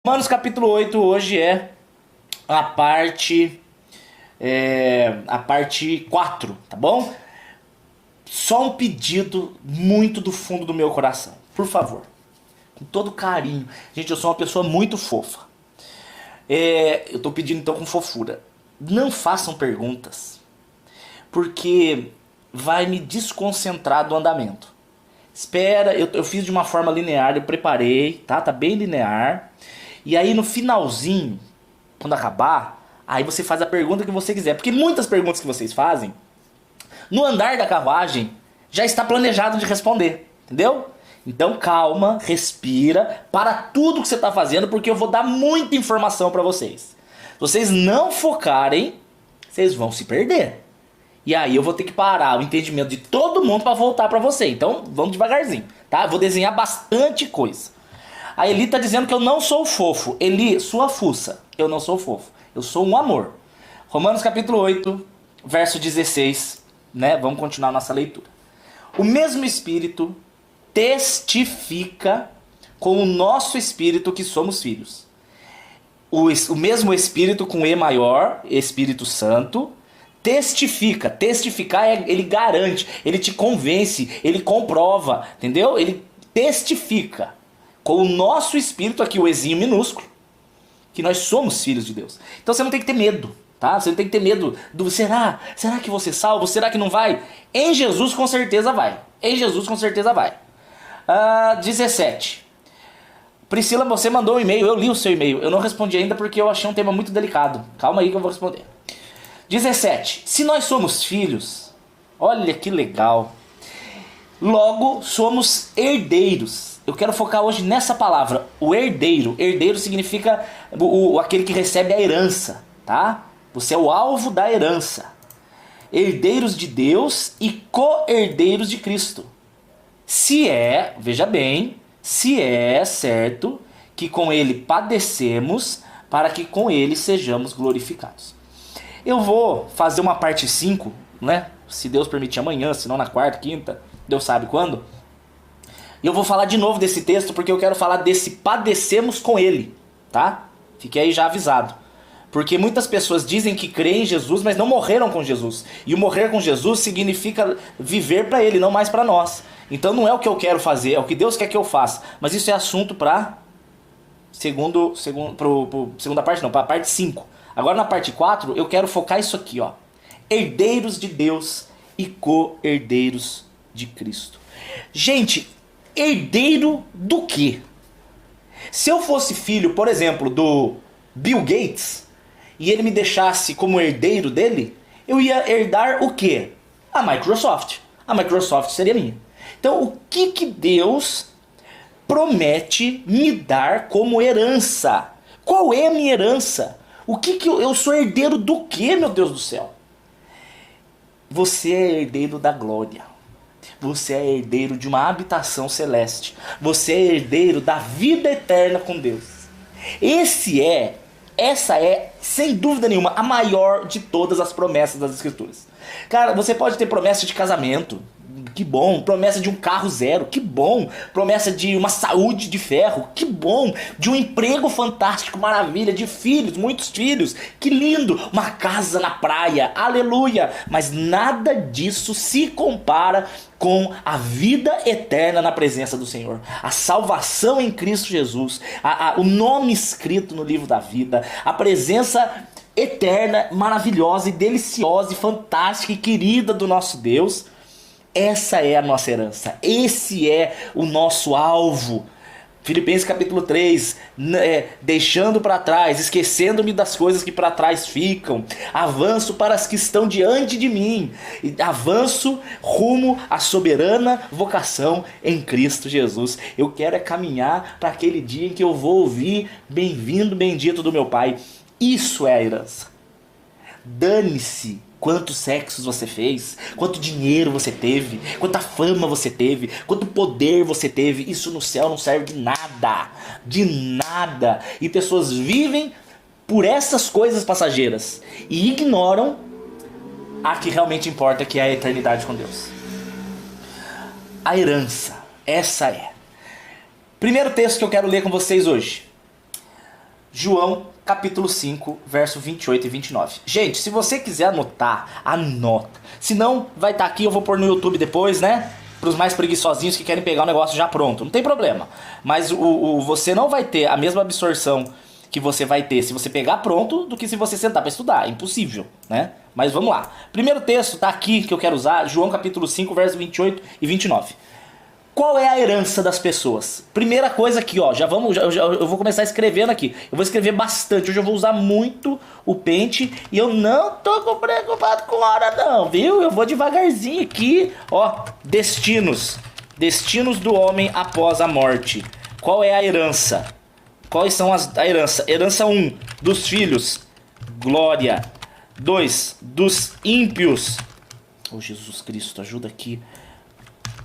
Romanos capítulo 8 hoje é a parte a parte 4, tá bom? Só um pedido muito do fundo do meu coração, por favor, com todo carinho. Gente, eu sou uma pessoa muito fofa. Eu tô pedindo então com fofura. Não façam perguntas, porque vai me desconcentrar do andamento. Espera, eu fiz de uma forma linear, eu preparei, tá? Tá bem linear. E aí no finalzinho, quando acabar, aí você faz a pergunta que você quiser. Porque muitas perguntas que vocês fazem, no andar da carruagem, já está planejado de responder. Entendeu? Então calma, respira, para tudo que você está fazendo, porque eu vou dar muita informação para vocês. Se vocês não focarem, vocês vão se perder. E aí eu vou ter que parar o entendimento de todo mundo para voltar para você. Então vamos devagarzinho, tá? Eu vou desenhar bastante coisa. A Eli tá dizendo que eu não sou fofo. Eli, sua fuça. Eu não sou fofo. Eu sou um amor. Romanos capítulo 8, verso 16, né? Vamos continuar nossa leitura. O mesmo Espírito testifica com o nosso Espírito que somos filhos. O mesmo Espírito com E maior, Espírito Santo, testifica. Testificar ele garante, ele te convence, ele comprova, entendeu? Ele testifica com o nosso espírito, aqui o Ezinho minúsculo, que nós somos filhos de Deus. Então você não tem que ter medo, tá? Você não tem que ter medo do será que vou ser salvo? Será que não vai? Em Jesus com certeza vai. Em Jesus com certeza vai. 17. Priscila, você mandou um e-mail, eu li o seu e-mail. Eu não respondi ainda porque eu achei um tema muito delicado. Calma aí que eu vou responder. 17. Se nós somos filhos, olha que legal, logo somos herdeiros. Eu quero focar hoje nessa palavra, o herdeiro. Herdeiro significa aquele que recebe a herança, tá? Você é o alvo da herança. Herdeiros de Deus e co-herdeiros de Cristo. Veja bem, se é certo que com ele padecemos, para que com ele sejamos glorificados. Eu vou fazer uma parte 5, né? Se Deus permitir amanhã, se não na quarta, quinta, Deus sabe quando. E eu vou falar de novo desse texto porque eu quero falar desse padecemos com ele, tá? Fique aí já avisado. Porque muitas pessoas dizem que creem em Jesus, mas não morreram com Jesus. E o morrer com Jesus significa viver para ele, não mais para nós. Então não é o que eu quero fazer, é o que Deus quer que eu faça. Mas isso é assunto para segunda parte não, para a parte 5. Agora na parte 4 eu quero focar isso aqui, ó. Herdeiros de Deus e co-herdeiros de Cristo. Gente, herdeiro do quê? Se eu fosse filho, por exemplo, do Bill Gates, e ele me deixasse como herdeiro dele, eu ia herdar o quê? A Microsoft. A Microsoft seria minha. Então, o que Deus promete me dar como herança? Qual é a minha herança? Eu sou herdeiro do quê, meu Deus do céu? Você é herdeiro da glória. Você é herdeiro de uma habitação celeste. Você é herdeiro da vida eterna com Deus. Essa é, sem dúvida nenhuma, a maior de todas as promessas das Escrituras. Cara, você pode ter promessa de casamento, que bom. Promessa de um carro zero, que bom. Promessa de uma saúde de ferro, que bom. De um emprego fantástico, maravilha. De filhos, muitos filhos, que lindo. Uma casa na praia, aleluia. Mas nada disso se compara com a vida eterna na presença do Senhor. A salvação em Cristo Jesus, o nome escrito no livro da vida, a presença eterna, maravilhosa e deliciosa e fantástica e querida do nosso Deus. Essa é a nossa herança, esse é o nosso alvo. Filipenses capítulo 3, deixando para trás, esquecendo-me das coisas que para trás ficam, avanço para as que estão diante de mim, avanço rumo à soberana vocação em Cristo Jesus. Eu quero caminhar para aquele dia em que eu vou ouvir bem-vindo, bendito do meu Pai. Isso é a herança. Dane-se quantos sexos você fez, quanto dinheiro você teve, quanta fama você teve, quanto poder você teve. Isso no céu não serve de nada, de nada. E pessoas vivem por essas coisas passageiras e ignoram a que realmente importa, que é a eternidade com Deus. A herança, essa é. Primeiro texto que eu quero ler com vocês hoje. João capítulo 5, verso 28 e 29. Gente, se você quiser anotar, anota. Se não, vai estar aqui, eu vou pôr no YouTube depois, né? Para os mais preguiçosinhos que querem pegar o negócio já pronto. Não tem problema. Mas você não vai ter a mesma absorção que você vai ter se você pegar pronto do que se você sentar para estudar. É impossível, né? Mas vamos lá. Primeiro texto tá aqui que eu quero usar, João capítulo 5, verso 28 e 29. Qual é a herança das pessoas? Primeira coisa aqui, ó, eu vou começar escrevendo aqui. Eu vou escrever bastante, hoje eu vou usar muito o pente e eu não tô preocupado com hora não, viu? Eu vou devagarzinho aqui, ó, destinos. Destinos do homem após a morte. Qual é a herança? Quais são a herança? Herança 1, dos filhos, glória. 2, dos ímpios. Oh, Jesus Cristo, ajuda aqui.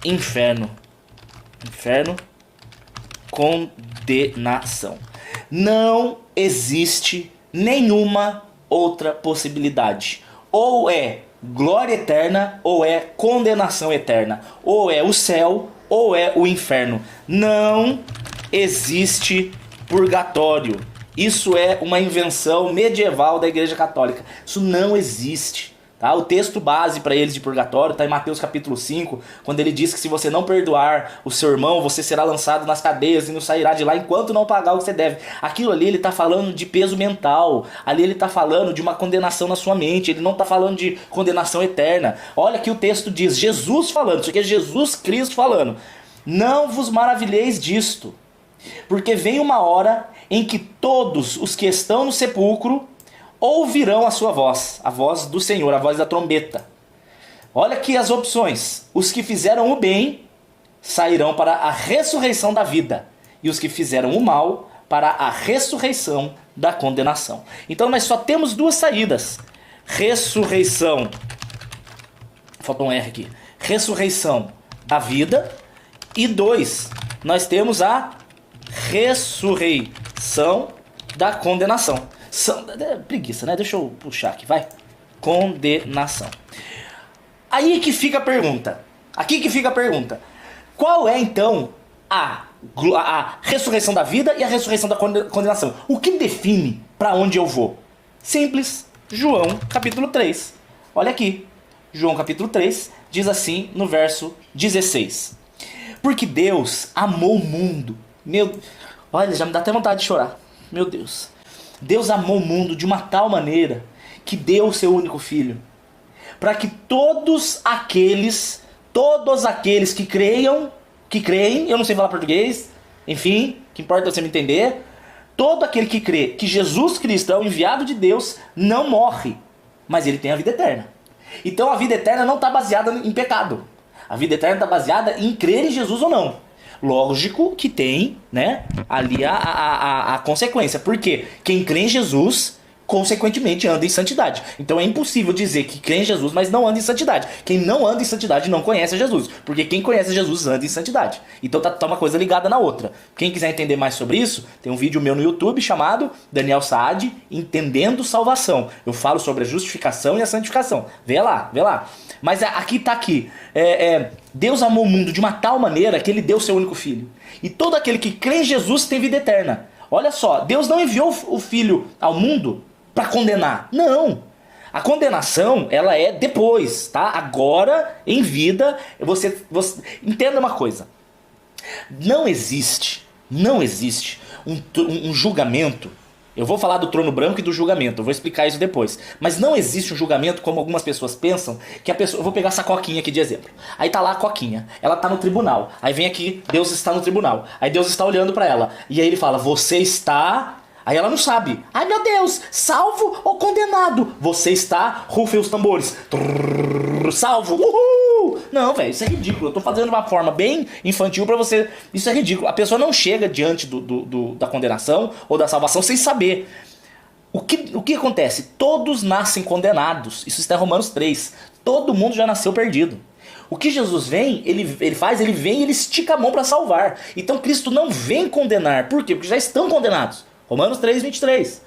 Inferno. Inferno, condenação. Não existe nenhuma outra possibilidade. Ou é glória eterna, ou é condenação eterna. Ou é o céu, ou é o inferno. Não existe purgatório. Isso é uma invenção medieval da Igreja Católica. Isso não existe. Tá? O texto base para eles de purgatório está em Mateus capítulo 5, quando ele diz que se você não perdoar o seu irmão, você será lançado nas cadeias e não sairá de lá enquanto não pagar o que você deve. Aquilo ali ele está falando de peso mental, ali ele está falando de uma condenação na sua mente, ele não está falando de condenação eterna. Olha que o texto diz, Jesus falando, isso aqui é Jesus Cristo falando. Não vos maravilheis disto, porque vem uma hora em que todos os que estão no sepulcro ouvirão a sua voz, a voz do Senhor, a voz da trombeta. Olha aqui as opções. Os que fizeram o bem sairão para a ressurreição da vida, e os que fizeram o mal para a ressurreição da condenação. Então nós só temos duas saídas. Ressurreição. Faltou um R aqui. Ressurreição da vida. E 2, nós temos a ressurreição da condenação. Preguiça, né? Deixa eu puxar aqui, vai. Condenação. Aí que fica a pergunta. Aqui que fica a pergunta. Qual é então a ressurreição da vida e a ressurreição da condenação? O que define para onde eu vou? Simples. João capítulo 3. Olha aqui. João capítulo 3 diz assim no verso 16. Porque Deus amou o mundo. Olha, já me dá até vontade de chorar. Meu Deus. Deus amou o mundo de uma tal maneira que deu o seu único filho, para que todos aqueles que creem, eu não sei falar português, enfim, que importa você me entender, todo aquele que crê que Jesus Cristo é o enviado de Deus não morre, mas ele tem a vida eterna. Então a vida eterna não está baseada em pecado, a vida eterna está baseada em crer em Jesus ou não. Lógico que tem, né, ali a consequência. Porque quem crê em Jesus, consequentemente anda em santidade. Então é impossível dizer que crê em Jesus, mas não anda em santidade. Quem não anda em santidade não conhece Jesus. Porque quem conhece Jesus anda em santidade. Então tá uma coisa ligada na outra. Quem quiser entender mais sobre isso, tem um vídeo meu no YouTube chamado Daniel Saad, Entendendo Salvação. Eu falo sobre a justificação e a santificação. Vê lá, vê lá. Mas aqui tá aqui. Deus amou o mundo de uma tal maneira que ele deu seu único filho. E todo aquele que crê em Jesus tem vida eterna. Olha só, Deus não enviou o filho ao mundo para condenar. Não. A condenação, ela é depois, tá? Agora, em vida, você entenda uma coisa. Não existe um julgamento. Eu vou falar do trono branco e do julgamento, eu vou explicar isso depois. Mas não existe um julgamento como algumas pessoas pensam, que a pessoa... Eu vou pegar essa Coquinha aqui de exemplo. Aí tá lá a Coquinha, ela tá no tribunal. Aí vem aqui, Deus está no tribunal. Aí Deus está olhando pra ela. E aí ele fala, você está... Aí ela não sabe. Ai meu Deus, salvo ou condenado? Você está, rufem os tambores. Trrr, salvo, uhul! Não, velho, isso é ridículo. Eu tô fazendo uma forma bem infantil pra você. Isso é ridículo. A pessoa não chega diante da condenação ou da salvação sem saber. O que acontece? Todos nascem condenados. Isso está em Romanos 3. Todo mundo já nasceu perdido. O que Jesus vem, ele vem e ele estica a mão para salvar. Então Cristo não vem condenar. Por quê? Porque já estão condenados. Romanos 3, 23.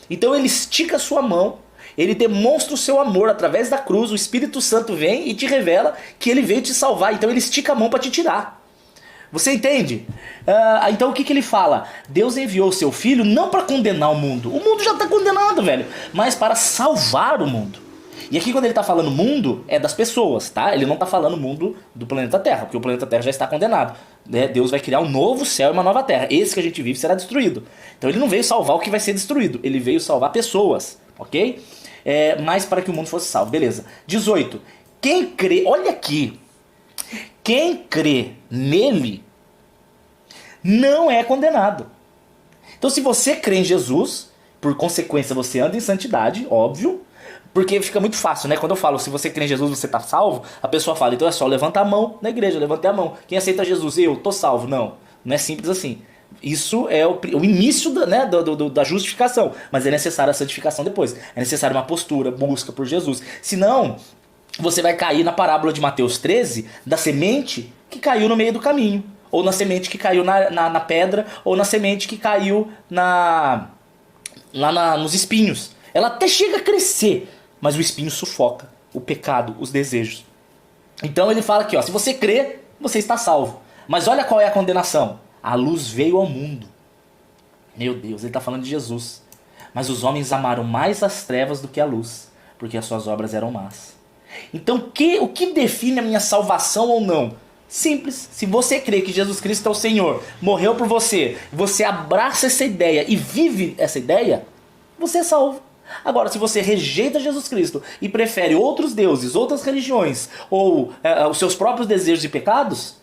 Então ele estica a sua mão, ele demonstra o seu amor através da cruz, o Espírito Santo vem e te revela que ele veio te salvar. Então ele estica a mão para te tirar. Você entende? Então o que ele fala? Deus enviou o seu filho não para condenar o mundo. O mundo já está condenado, velho. Mas para salvar o mundo. E aqui quando ele está falando mundo, é das pessoas, tá? Ele não está falando mundo do planeta Terra, porque o planeta Terra já está condenado. Né? Deus vai criar um novo céu e uma nova terra. Esse que a gente vive será destruído. Então ele não veio salvar o que vai ser destruído. Ele veio salvar pessoas, ok? Mas para que o mundo fosse salvo. Beleza. 18. Quem crê... Olha aqui. Quem crê nele não é condenado. Então se você crê em Jesus, por consequência você anda em santidade, óbvio. Porque fica muito fácil, né? Quando eu falo, se você crê em Jesus, você está salvo, a pessoa fala, então é só levantar a mão na igreja, levantei a mão. Quem aceita Jesus? Eu, tô salvo. Não, não é simples assim. Isso é o início da justificação, mas é necessária a santificação depois. É necessária uma postura, busca por Jesus. Senão, você vai cair na parábola de Mateus 13, da semente que caiu no meio do caminho. Ou na semente que caiu na pedra, ou na semente que caiu nos espinhos. Ela até chega a crescer, mas o espinho sufoca o pecado, os desejos. Então ele fala aqui, ó, se você crê, você está salvo. Mas olha qual é a condenação. A luz veio ao mundo. Meu Deus, ele está falando de Jesus. Mas os homens amaram mais as trevas do que a luz, porque as suas obras eram más. Então o que define a minha salvação ou não? Simples. Se você crê que Jesus Cristo é o Senhor, morreu por você, você abraça essa ideia e vive essa ideia, você é salvo. Agora, se você rejeita Jesus Cristo e prefere outros deuses, outras religiões, ou os seus próprios desejos e pecados,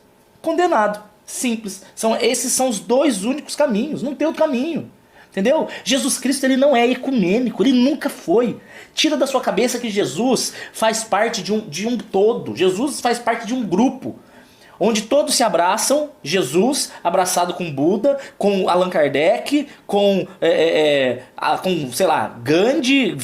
condenado. Simples. Esses são os dois únicos caminhos, não tem outro caminho. Entendeu? Jesus Cristo ele não é ecumênico, ele nunca foi. Tira da sua cabeça que Jesus faz parte de um todo. Jesus faz parte de um grupo. Onde todos se abraçam, Jesus abraçado com Buda, com Allan Kardec, com sei lá, Gandhi,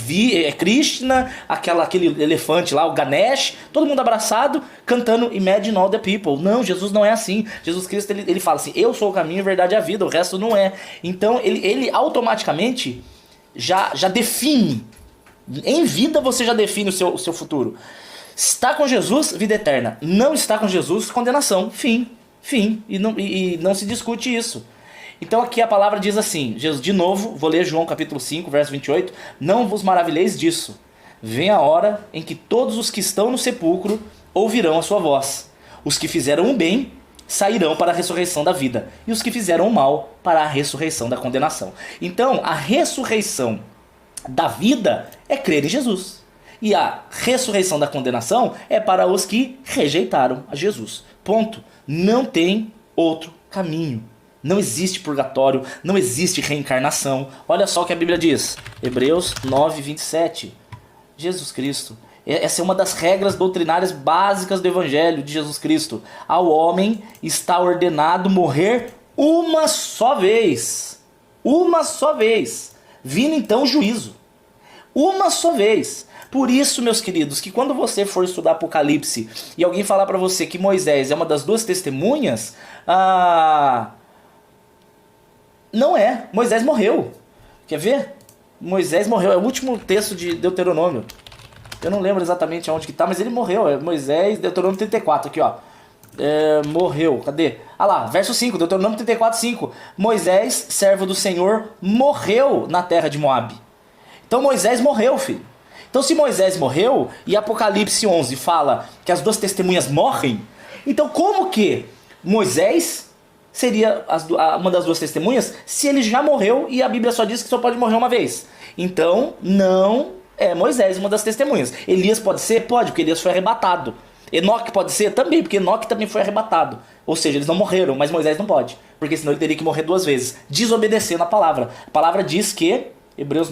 Krishna, aquele elefante lá, o Ganesh, todo mundo abraçado, cantando Imagine All the People. Não, Jesus não é assim. Jesus Cristo ele fala assim, eu sou o caminho, a verdade e a vida, o resto não é. Então ele automaticamente já define, em vida você já define o seu futuro. Está com Jesus, vida eterna. Não está com Jesus, condenação. Fim. E não se discute isso. Então aqui a palavra diz assim, Jesus, de novo, vou ler João capítulo 5, verso 28. Não vos maravilheis disso. Vem a hora em que todos os que estão no sepulcro ouvirão a sua voz. Os que fizeram o bem sairão para a ressurreição da vida. E os que fizeram o mal para a ressurreição da condenação. Então a ressurreição da vida é crer em Jesus. E a ressurreição da condenação é para os que rejeitaram a Jesus. Ponto. Não tem outro caminho. Não existe purgatório, não existe reencarnação. Olha só o que a Bíblia diz. Hebreus 9, 27. Jesus Cristo. Essa é uma das regras doutrinárias básicas do Evangelho de Jesus Cristo. Ao homem está ordenado morrer uma só vez. Uma só vez. Vindo então o juízo. Uma só vez. Por isso, meus queridos, que quando você for estudar Apocalipse e alguém falar para você que Moisés é uma das duas testemunhas, não é. Moisés morreu. Quer ver? Moisés morreu. É o último texto de Deuteronômio. Eu não lembro exatamente aonde que tá, mas ele morreu. É Moisés, Deuteronômio 34, aqui ó. Morreu, cadê? Ah lá, verso 5, Deuteronômio 34, 5. Moisés, servo do Senhor, morreu na terra de Moabe. Então Moisés morreu, filho. Então se Moisés morreu e Apocalipse 11 fala que as duas testemunhas morrem, então como que Moisés seria uma das duas testemunhas se ele já morreu e a Bíblia só diz que só pode morrer uma vez? Então não é Moisés uma das testemunhas. Elias pode ser? Pode, porque Elias foi arrebatado. Enoque pode ser? Também, porque Enoque também foi arrebatado. Ou seja, eles não morreram, mas Moisés não pode, porque senão ele teria que morrer duas vezes, desobedecendo a palavra. A palavra diz que Hebreus,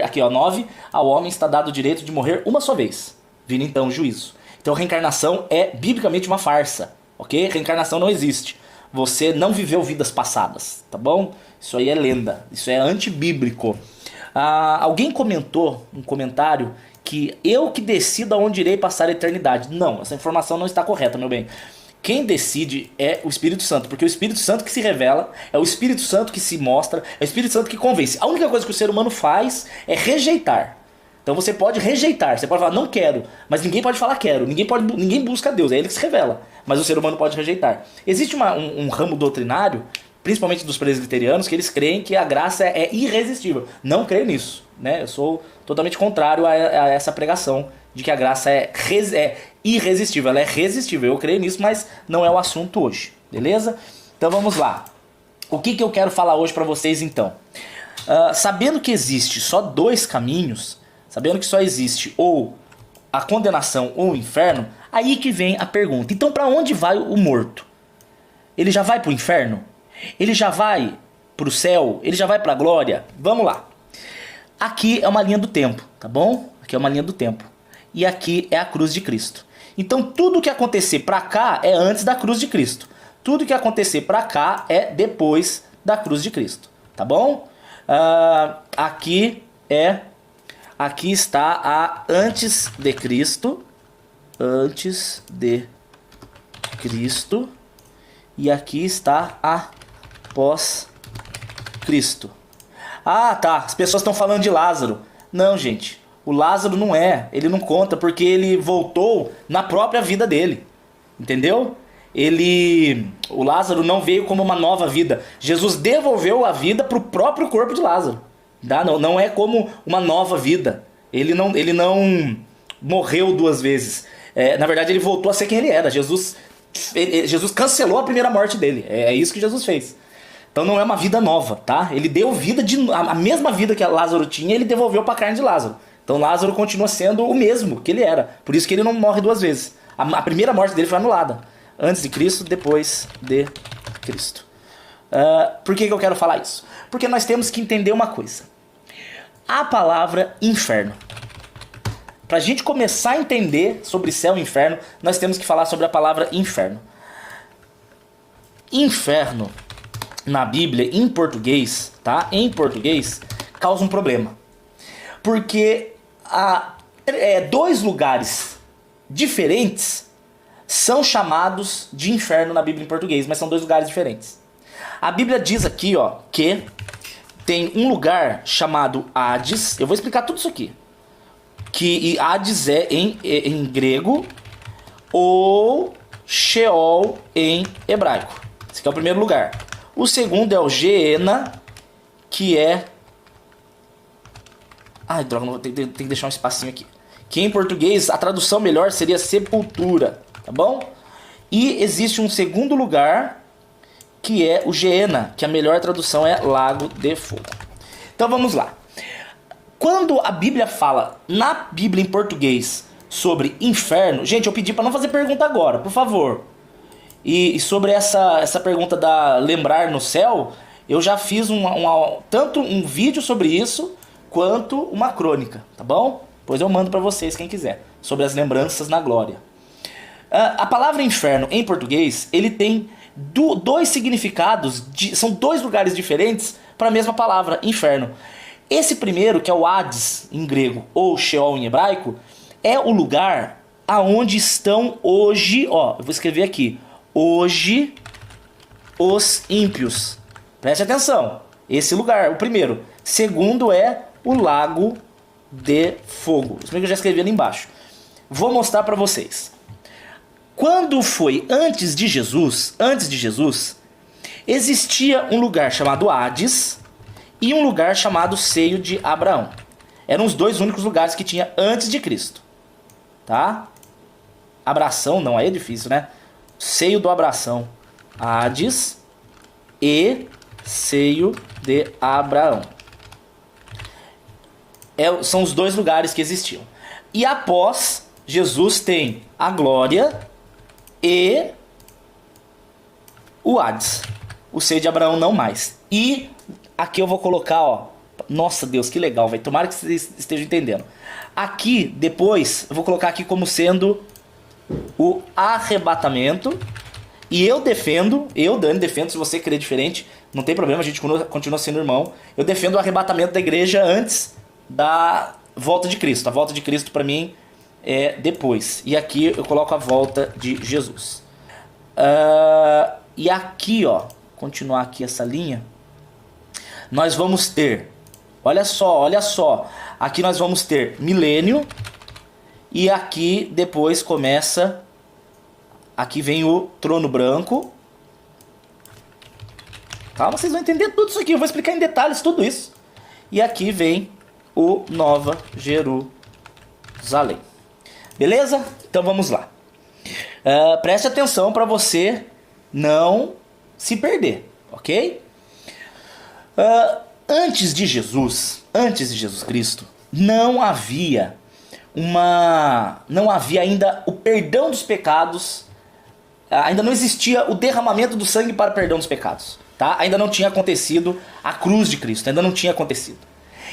aqui ó, 9, ao homem está dado o direito de morrer uma só vez, vindo então o juízo. Então reencarnação é biblicamente uma farsa, ok? Reencarnação não existe. Você não viveu vidas passadas, tá bom? Isso aí é lenda, isso é antibíblico. Alguém comentou, um comentário, que eu que decido aonde irei passar a eternidade. Não, essa informação não está correta, meu bem. Quem decide é o Espírito Santo, porque é o Espírito Santo que se revela, é o Espírito Santo que se mostra, é o Espírito Santo que convence. A única coisa que o ser humano faz é rejeitar. Então você pode rejeitar, você pode falar não quero, mas ninguém pode falar quero, ninguém busca Deus, é ele que se revela, mas o ser humano pode rejeitar. Existe um ramo doutrinário, principalmente dos presbiterianos, que eles creem que a graça é irresistível. Não creio nisso, né? Eu sou totalmente contrário a essa pregação de que a graça é irresistível, ela é resistível. Eu creio nisso, mas não é o assunto hoje, beleza? Então vamos lá. O que eu quero falar hoje para vocês então? Sabendo que existe só dois caminhos, sabendo que só existe ou a condenação ou o inferno, aí que vem a pergunta. Então para onde vai o morto? Ele já vai para o inferno? Ele já vai para o céu? Ele já vai para a glória? Vamos lá. Aqui é uma linha do tempo, tá bom? Aqui é uma linha do tempo. E aqui é a cruz de Cristo. Então tudo que acontecer para cá é antes da cruz de Cristo. Tudo que acontecer para cá é depois da cruz de Cristo, tá bom? Aqui está a antes de Cristo, e aqui está a pós-Cristo. Ah, tá, as pessoas estão falando de Lázaro. Não, gente, o Lázaro ele não conta porque ele voltou na própria vida dele, entendeu? O Lázaro não veio como uma nova vida. Jesus devolveu a vida para o próprio corpo de Lázaro. Tá? Não é como uma nova vida. Ele não morreu duas vezes. Na verdade, ele voltou a ser quem ele era. Jesus cancelou a primeira morte dele. É isso que Jesus fez. Então não é uma vida nova, tá? Ele deu vida a mesma vida que Lázaro tinha, ele devolveu para a carne de Lázaro. Então Lázaro continua sendo o mesmo que ele era. Por isso que ele não morre duas vezes. A primeira morte dele foi anulada. Antes de Cristo, depois de Cristo. Por que eu quero falar isso? Porque nós temos que entender uma coisa. A palavra inferno. Para a gente começar a entender sobre céu e inferno, nós temos que falar sobre a palavra inferno. Inferno, na Bíblia, em português, tá? Em português, causa um problema. Porque dois lugares diferentes são chamados de inferno na Bíblia em português, mas são dois lugares diferentes. A Bíblia diz aqui, ó, que tem um lugar chamado Hades. Eu vou explicar tudo isso aqui. Que Hades é em grego ou Sheol em hebraico. Esse aqui é o primeiro lugar. O segundo é o Geena, que é... Ai, droga, tem que deixar um espacinho aqui. Que em português a tradução melhor seria sepultura. Tá bom? E existe um segundo lugar, que é o Geena, que a melhor tradução é lago de fogo. Então vamos lá. Quando a Bíblia fala, na Bíblia em português, sobre inferno... Gente, eu pedi para não fazer pergunta agora, por favor. E sobre essa pergunta da lembrar no céu, eu já fiz tanto um vídeo sobre isso, quanto uma crônica, tá bom? Pois eu mando para vocês, quem quiser, sobre as lembranças na glória. A palavra inferno em português, ele tem dois significados, são dois lugares diferentes para a mesma palavra, inferno. Esse primeiro, que é o Hades em grego ou Sheol em hebraico, é o lugar aonde estão hoje, ó, eu vou escrever aqui, hoje os ímpios. Preste atenção, esse lugar, o primeiro. Segundo é o lago de fogo. Isso mesmo que eu já escrevi ali embaixo. Vou mostrar para vocês. Quando foi antes de Jesus, existia um lugar chamado Hades e um lugar chamado Seio de Abraão. Eram os dois únicos lugares que tinha antes de Cristo. Tá? Abração, não, aí é difícil, né? Seio do Abração. Hades e Seio de Abraão. São os dois lugares que existiam. E após Jesus tem a glória e o Hades. O seio de Abraão não mais. E aqui eu vou colocar, ó. Nossa Deus, que legal, velho. Tomara que vocês estejam entendendo. Aqui, depois, eu vou colocar aqui como sendo o arrebatamento. E Dani, defendo, se você crer diferente, não tem problema, a gente continua sendo irmão. Eu defendo o arrebatamento da igreja antes da volta de Cristo. A volta de Cristo para mim é depois. E aqui eu coloco a volta de Jesus. E aqui, ó, continuar aqui essa linha, nós vamos ter Olha só, olha só. Aqui nós vamos ter milênio. E aqui depois começa... Aqui vem o trono branco. Calma, vocês vão entender tudo isso aqui. Eu vou explicar em detalhes tudo isso. E aqui vem o Nova Jerusalém. Beleza? Então vamos lá. Preste atenção para você não se perder, ok? Antes de Jesus Cristo, não havia ainda o perdão dos pecados, ainda não existia o derramamento do sangue para o perdão dos pecados, tá? Ainda não tinha acontecido a cruz de Cristo, ainda não tinha acontecido.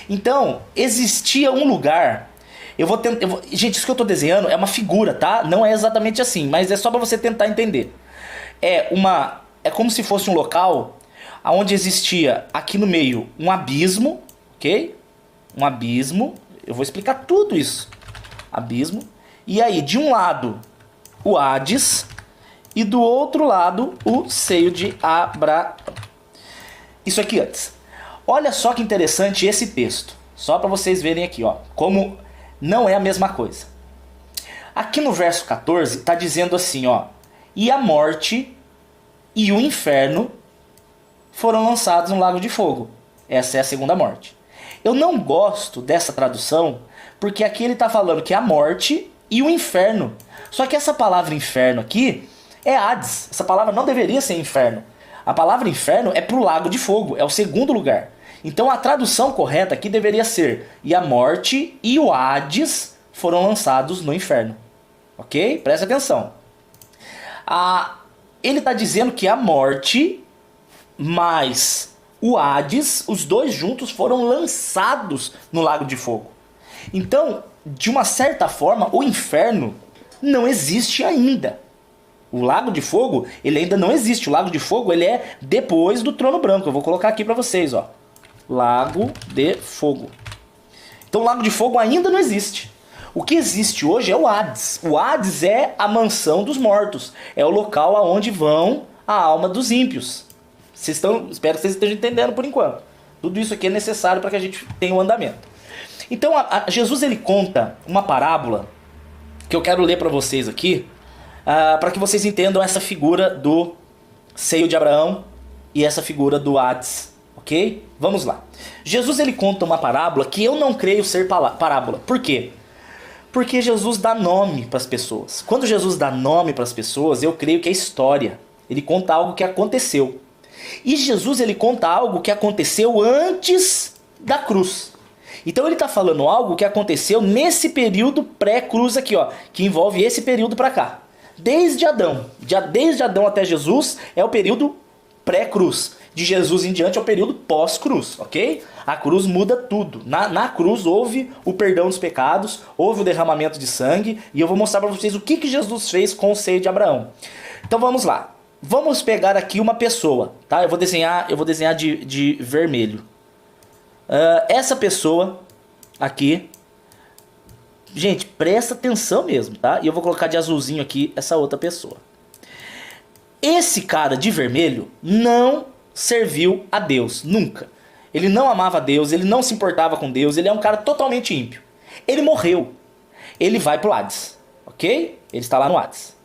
Então, existia um lugar, gente, isso que eu estou desenhando é uma figura, tá? Não é exatamente assim, mas é só para você tentar entender. É como se fosse um local onde existia aqui no meio um abismo, ok? Um abismo, eu vou explicar tudo isso. Abismo. E aí, de um lado, o Hades, e do outro lado, o seio de Abraão. Isso aqui antes. Olha só que interessante esse texto. Só para vocês verem aqui, ó, como não é a mesma coisa. Aqui no verso 14, está dizendo assim, ó. E a morte e o inferno foram lançados no lago de fogo. Essa é a segunda morte. Eu não gosto dessa tradução, porque aqui ele está falando que é a morte e o inferno. Só que essa palavra inferno aqui é Hades. Essa palavra não deveria ser inferno. A palavra inferno é para o lago de fogo, é o segundo lugar. Então a tradução correta aqui deveria ser: e a morte e o Hades foram lançados no inferno. Ok? Presta atenção. Ele está dizendo que a morte mais o Hades, os dois juntos foram lançados no lago de fogo. Então, de uma certa forma, o inferno não existe ainda. O lago de fogo, ele ainda não existe. O lago de fogo, ele é depois do trono branco. Eu vou colocar aqui para vocês, ó. Lago de fogo. Então o lago de fogo ainda não existe. O que existe hoje é o Hades. O Hades é a mansão dos mortos. É o local aonde vão a alma dos ímpios. Espero que vocês estejam entendendo por enquanto. Tudo isso aqui é necessário para que a gente tenha um andamento. Então Jesus ele conta uma parábola que eu quero ler para vocês aqui, para que vocês entendam essa figura do seio de Abraão e essa figura do Hades, ok? Vamos lá. Jesus ele conta uma parábola que eu não creio ser parábola. Por quê? Porque Jesus dá nome para as pessoas. Quando Jesus dá nome para as pessoas, eu creio que é história. Ele conta algo que aconteceu. E Jesus ele conta algo que aconteceu antes da cruz. Então ele está falando algo que aconteceu nesse período pré-cruz aqui, ó, que envolve esse período para cá. Desde Adão até Jesus é o período pré-cruz. De Jesus em diante é o período pós-cruz, ok? A cruz muda tudo. Na cruz houve o perdão dos pecados, houve o derramamento de sangue, e eu vou mostrar para vocês o que Jesus fez com o seio de Abraão. Então vamos lá. Vamos pegar aqui uma pessoa, tá? Eu vou desenhar de vermelho. Essa pessoa aqui, gente, presta atenção mesmo, tá? E eu vou colocar de azulzinho aqui essa outra pessoa. Esse cara de vermelho não serviu a Deus, nunca. Ele não amava a Deus, ele não se importava com Deus, ele é um cara totalmente ímpio. Ele morreu, ele vai pro Hades, ok? Ele está lá no Hades.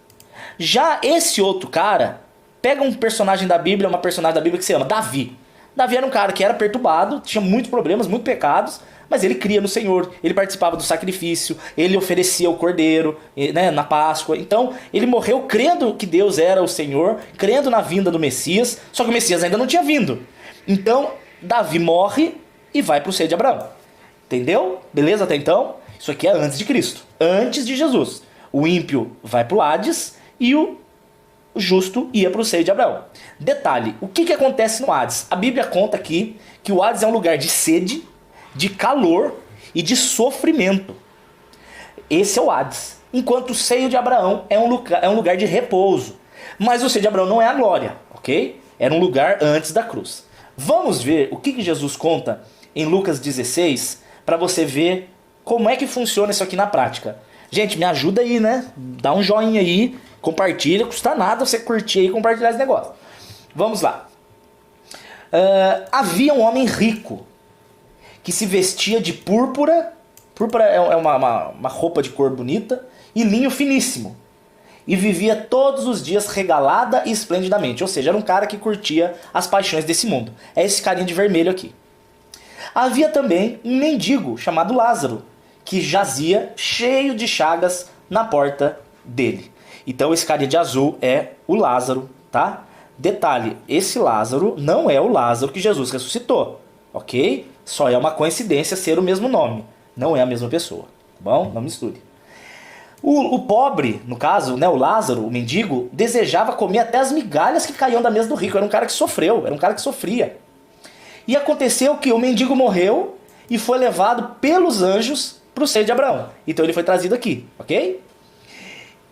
Já esse outro cara, pega um personagem da Bíblia, uma personagem da Bíblia que se chama Davi. Davi era um cara que era perturbado, tinha muitos problemas, muitos pecados, mas ele cria no Senhor, ele participava do sacrifício, ele oferecia o cordeiro, né, na Páscoa. Então ele morreu crendo que Deus era o Senhor, crendo na vinda do Messias, só que o Messias ainda não tinha vindo. Então Davi morre e vai para o seio de Abraão. Entendeu? Beleza até então? Isso aqui é antes de Cristo, antes de Jesus. O ímpio vai para o Hades e o justo ia para o seio de Abraão. Detalhe, o que acontece no Hades? A Bíblia conta aqui que o Hades é um lugar de sede, de calor e de sofrimento. Esse é o Hades. Enquanto o seio de Abraão é um lugar de repouso. Mas o seio de Abraão não é a glória, ok? Era um lugar antes da cruz. Vamos ver o que Jesus conta em Lucas 16 para você ver como é que funciona isso aqui na prática. Gente, me ajuda aí, né? Dá um joinha aí, compartilha, custa nada você curtir aí e compartilhar esse negócio. Vamos lá. Havia um homem rico que se vestia de púrpura. Púrpura é uma roupa de cor bonita, e linho finíssimo. E vivia todos os dias regalada e esplendidamente. Ou seja, era um cara que curtia as paixões desse mundo. É esse carinha de vermelho aqui. Havia também um mendigo chamado Lázaro, que jazia cheio de chagas na porta dele. Então esse carinha de azul é o Lázaro, tá? Detalhe, esse Lázaro não é o Lázaro que Jesus ressuscitou, ok? Só é uma coincidência ser o mesmo nome. Não é a mesma pessoa, tá bom? Não misture. O pobre, no caso, né, o Lázaro, o mendigo, desejava comer até as migalhas que caíam da mesa do rico. Era um cara que sofreu, era um cara que sofria. E aconteceu que o mendigo morreu e foi levado pelos anjos para o seio de Abraão. Então ele foi trazido aqui, ok?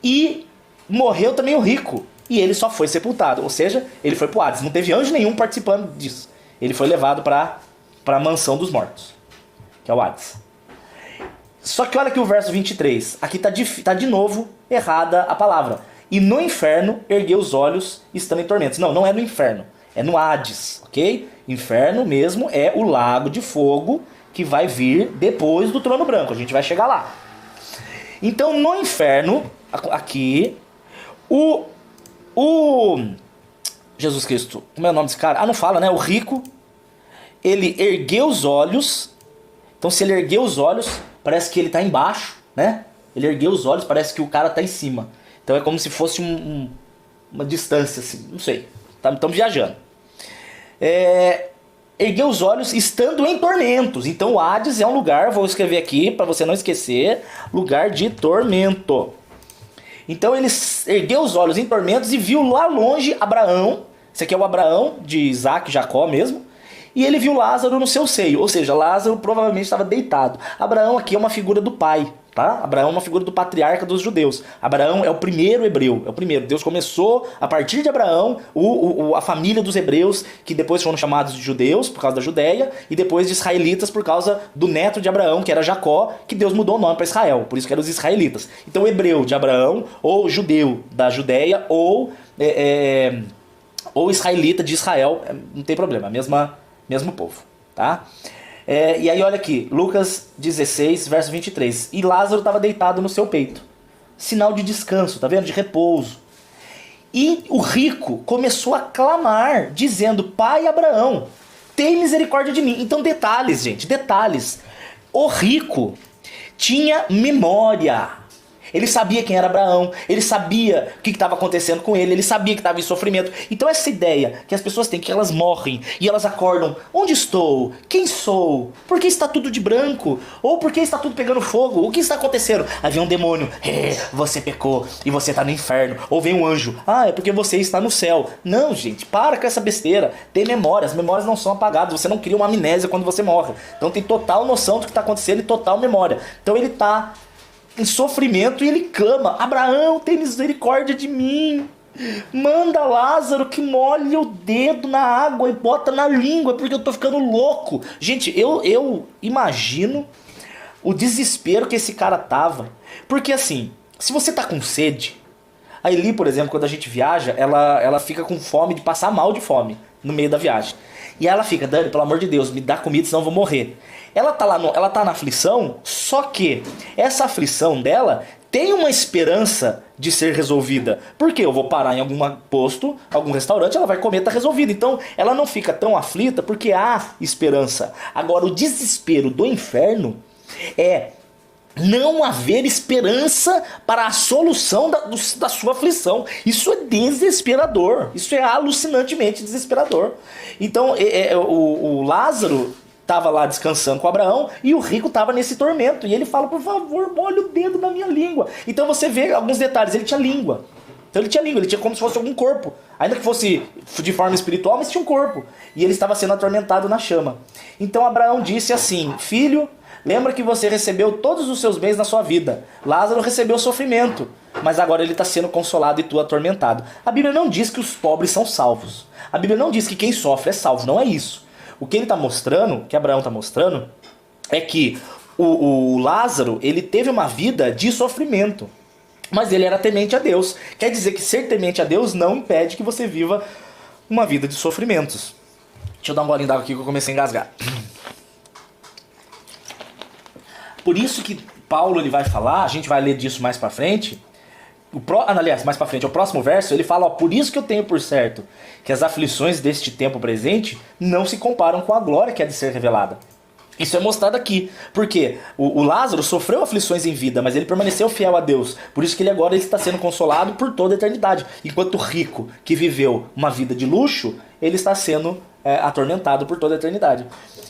E morreu também o rico. E ele só foi sepultado. Ou seja, ele foi para o Hades. Não teve anjo nenhum participando disso. Ele foi levado para a mansão dos mortos, que é o Hades. Só que olha aqui o verso 23. Aqui tá de novo errada a palavra. E no inferno ergueu os olhos estando em tormentos. Não, não é no inferno. É no Hades, ok? Inferno mesmo é o lago de fogo que vai vir depois do trono branco. A gente vai chegar lá. Então no inferno, aqui, o Jesus Cristo, como é o nome desse cara? Ah, não fala, né? O rico, ele ergueu os olhos. Então se ele ergueu os olhos, parece que ele está embaixo, né? Ele ergueu os olhos, parece que o cara está em cima. Então é como se fosse uma distância, assim, não sei. Estamos viajando. Ergueu os olhos estando em tormentos. Então o Hades é um lugar, vou escrever aqui para você não esquecer, lugar de tormento. Então ele ergueu os olhos em tormentos e viu lá longe Abraão. Esse aqui é o Abraão de Isaac, Jacó mesmo. E ele viu Lázaro no seu seio, ou seja, Lázaro provavelmente estava deitado. Abraão aqui é uma figura do pai, tá? Abraão é uma figura do patriarca dos judeus. Abraão é o primeiro hebreu, é o primeiro. Deus começou, a partir de Abraão, a família dos hebreus, que depois foram chamados de judeus, por causa da Judéia, e depois de israelitas, por causa do neto de Abraão, que era Jacó, que Deus mudou o nome para Israel, por isso que eram os israelitas. Então, hebreu de Abraão, ou judeu da Judéia, ou israelita de Israel, não tem problema, mesmo povo, tá? E aí olha aqui, Lucas 16, verso 23. E Lázaro estava deitado no seu peito. Sinal de descanso, tá vendo? De repouso. E o rico começou a clamar, dizendo: Pai Abraão, tem misericórdia de mim. Então detalhes, gente, detalhes. O rico tinha memória. Ele sabia quem era Abraão, ele sabia o que estava acontecendo com ele sabia que estava em sofrimento. Então essa ideia que as pessoas têm, que elas morrem e elas acordam: onde estou? Quem sou? Por que está tudo de branco? Ou por que está tudo pegando fogo? O que está acontecendo? Havia um demônio: você pecou e você está no inferno. Ou vem um anjo: é porque você está no céu. Não, gente, para com essa besteira. Tem memória, as memórias não são apagadas. Você não cria uma amnésia quando você morre. Então tem total noção do que está acontecendo e total memória. Então ele está em sofrimento e ele clama: Abraão, tem misericórdia de mim. Manda Lázaro que molhe o dedo na água e bota na língua, porque eu tô ficando louco. Gente, eu imagino o desespero que esse cara tava. Porque assim, se você tá com sede, a Eli, por exemplo, quando a gente viaja, ela fica com fome, de passar mal de fome no meio da viagem. E ela fica: Dani, pelo amor de Deus, me dá comida, senão eu vou morrer. Ela tá na aflição, só que essa aflição dela tem uma esperança de ser resolvida. Porque eu vou parar em algum posto, algum restaurante, ela vai comer, tá resolvida. Então ela não fica tão aflita porque há esperança. Agora, o desespero do inferno é não haver esperança para a solução da sua aflição. Isso é desesperador. Isso é alucinantemente desesperador. Então o Lázaro estava lá descansando com Abraão e o rico estava nesse tormento. E ele fala: por favor, molhe o dedo na minha língua. Então você vê alguns detalhes. Ele tinha língua. Então ele tinha como se fosse algum corpo. Ainda que fosse de forma espiritual, mas tinha um corpo. E ele estava sendo atormentado na chama. Então Abraão disse assim: filho, lembra que você recebeu todos os seus bens na sua vida. Lázaro recebeu sofrimento, mas agora ele está sendo consolado e tu atormentado. A Bíblia não diz que os pobres são salvos. A Bíblia não diz que quem sofre é salvo. Não é isso. O que ele está mostrando, que Abraão está mostrando, é que o Lázaro, ele teve uma vida de sofrimento, mas ele era temente a Deus. Quer dizer que ser temente a Deus não impede que você viva uma vida de sofrimentos. Deixa eu dar um golinho d'água aqui que eu comecei a engasgar. Por isso que Paulo ele vai falar, a gente vai ler disso mais pra frente. Aliás, mais pra frente, o próximo verso, ele fala, ó, por isso que eu tenho por certo que as aflições deste tempo presente não se comparam com a glória que há de ser revelada. Isso é mostrado aqui, porque o Lázaro sofreu aflições em vida, mas ele permaneceu fiel a Deus. Por isso que ele agora está sendo consolado por toda a eternidade. Enquanto o rico, que viveu uma vida de luxo, ele está sendo atormentado por toda a eternidade.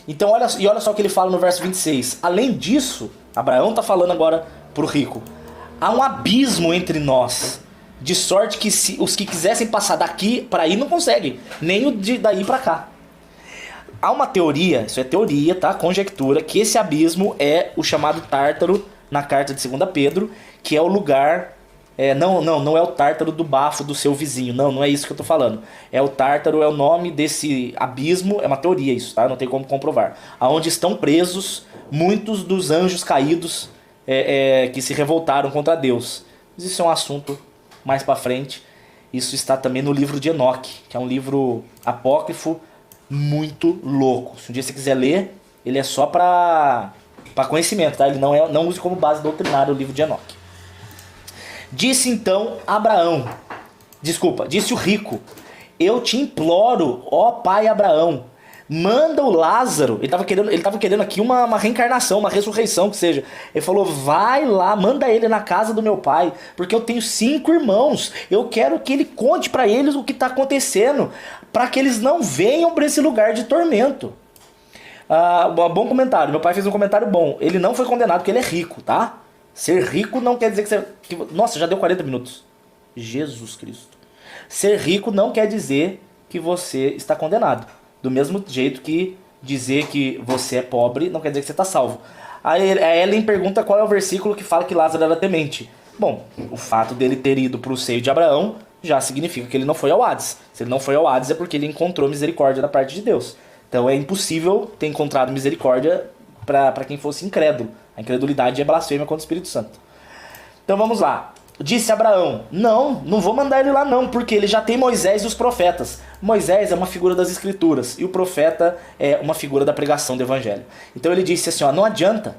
Então olha só o que ele fala no verso 26. Além disso, Abraão está falando agora para o rico. Há um abismo entre nós, de sorte que os que quisessem passar daqui para aí não conseguem, nem o daí para cá. Há uma teoria, isso é teoria, tá? Conjectura, que esse abismo é o chamado Tártaro na carta de 2 Pedro, que é o lugar... não é o Tártaro do bafo do seu vizinho, não é isso que eu tô falando. O Tártaro é o nome desse abismo, é uma teoria isso, tá? Não tem como comprovar. Aonde estão presos muitos dos anjos caídos que se revoltaram contra Deus. Mas isso é um assunto mais pra frente. Isso está também no livro de Enoque, que é um livro apócrifo, muito louco. Se um dia você quiser ler, ele é só para conhecimento, tá? Ele não use como base doutrinária o livro de Enoque. Disse então disse o rico, eu te imploro, ó pai Abraão, manda o Lázaro, ele tava querendo aqui uma reencarnação, uma ressurreição que seja. Ele falou, vai lá, manda ele na casa do meu pai, porque eu tenho 5 irmãos, eu quero que ele conte para eles o que está acontecendo, para que eles não venham para esse lugar de tormento. Bom comentário, meu pai fez um comentário bom, ele não foi condenado porque ele é rico, tá? Ser rico não quer dizer que você... Nossa, já deu 40 minutos. Jesus Cristo. Ser rico não quer dizer que você está condenado. Do mesmo jeito que dizer que você é pobre não quer dizer que você está salvo. A Ellen pergunta qual é o versículo que fala que Lázaro era temente. Bom, o fato dele ter ido para o seio de Abraão já significa que ele não foi ao Hades. Se ele não foi ao Hades é porque ele encontrou misericórdia da parte de Deus. Então é impossível ter encontrado misericórdia para quem fosse incrédulo. A incredulidade é blasfêmia contra o Espírito Santo. Então vamos lá. Disse Abraão, não vou mandar ele lá não, porque ele já tem Moisés e os profetas. Moisés é uma figura das escrituras e o profeta é uma figura da pregação do evangelho. Então ele disse assim, não adianta,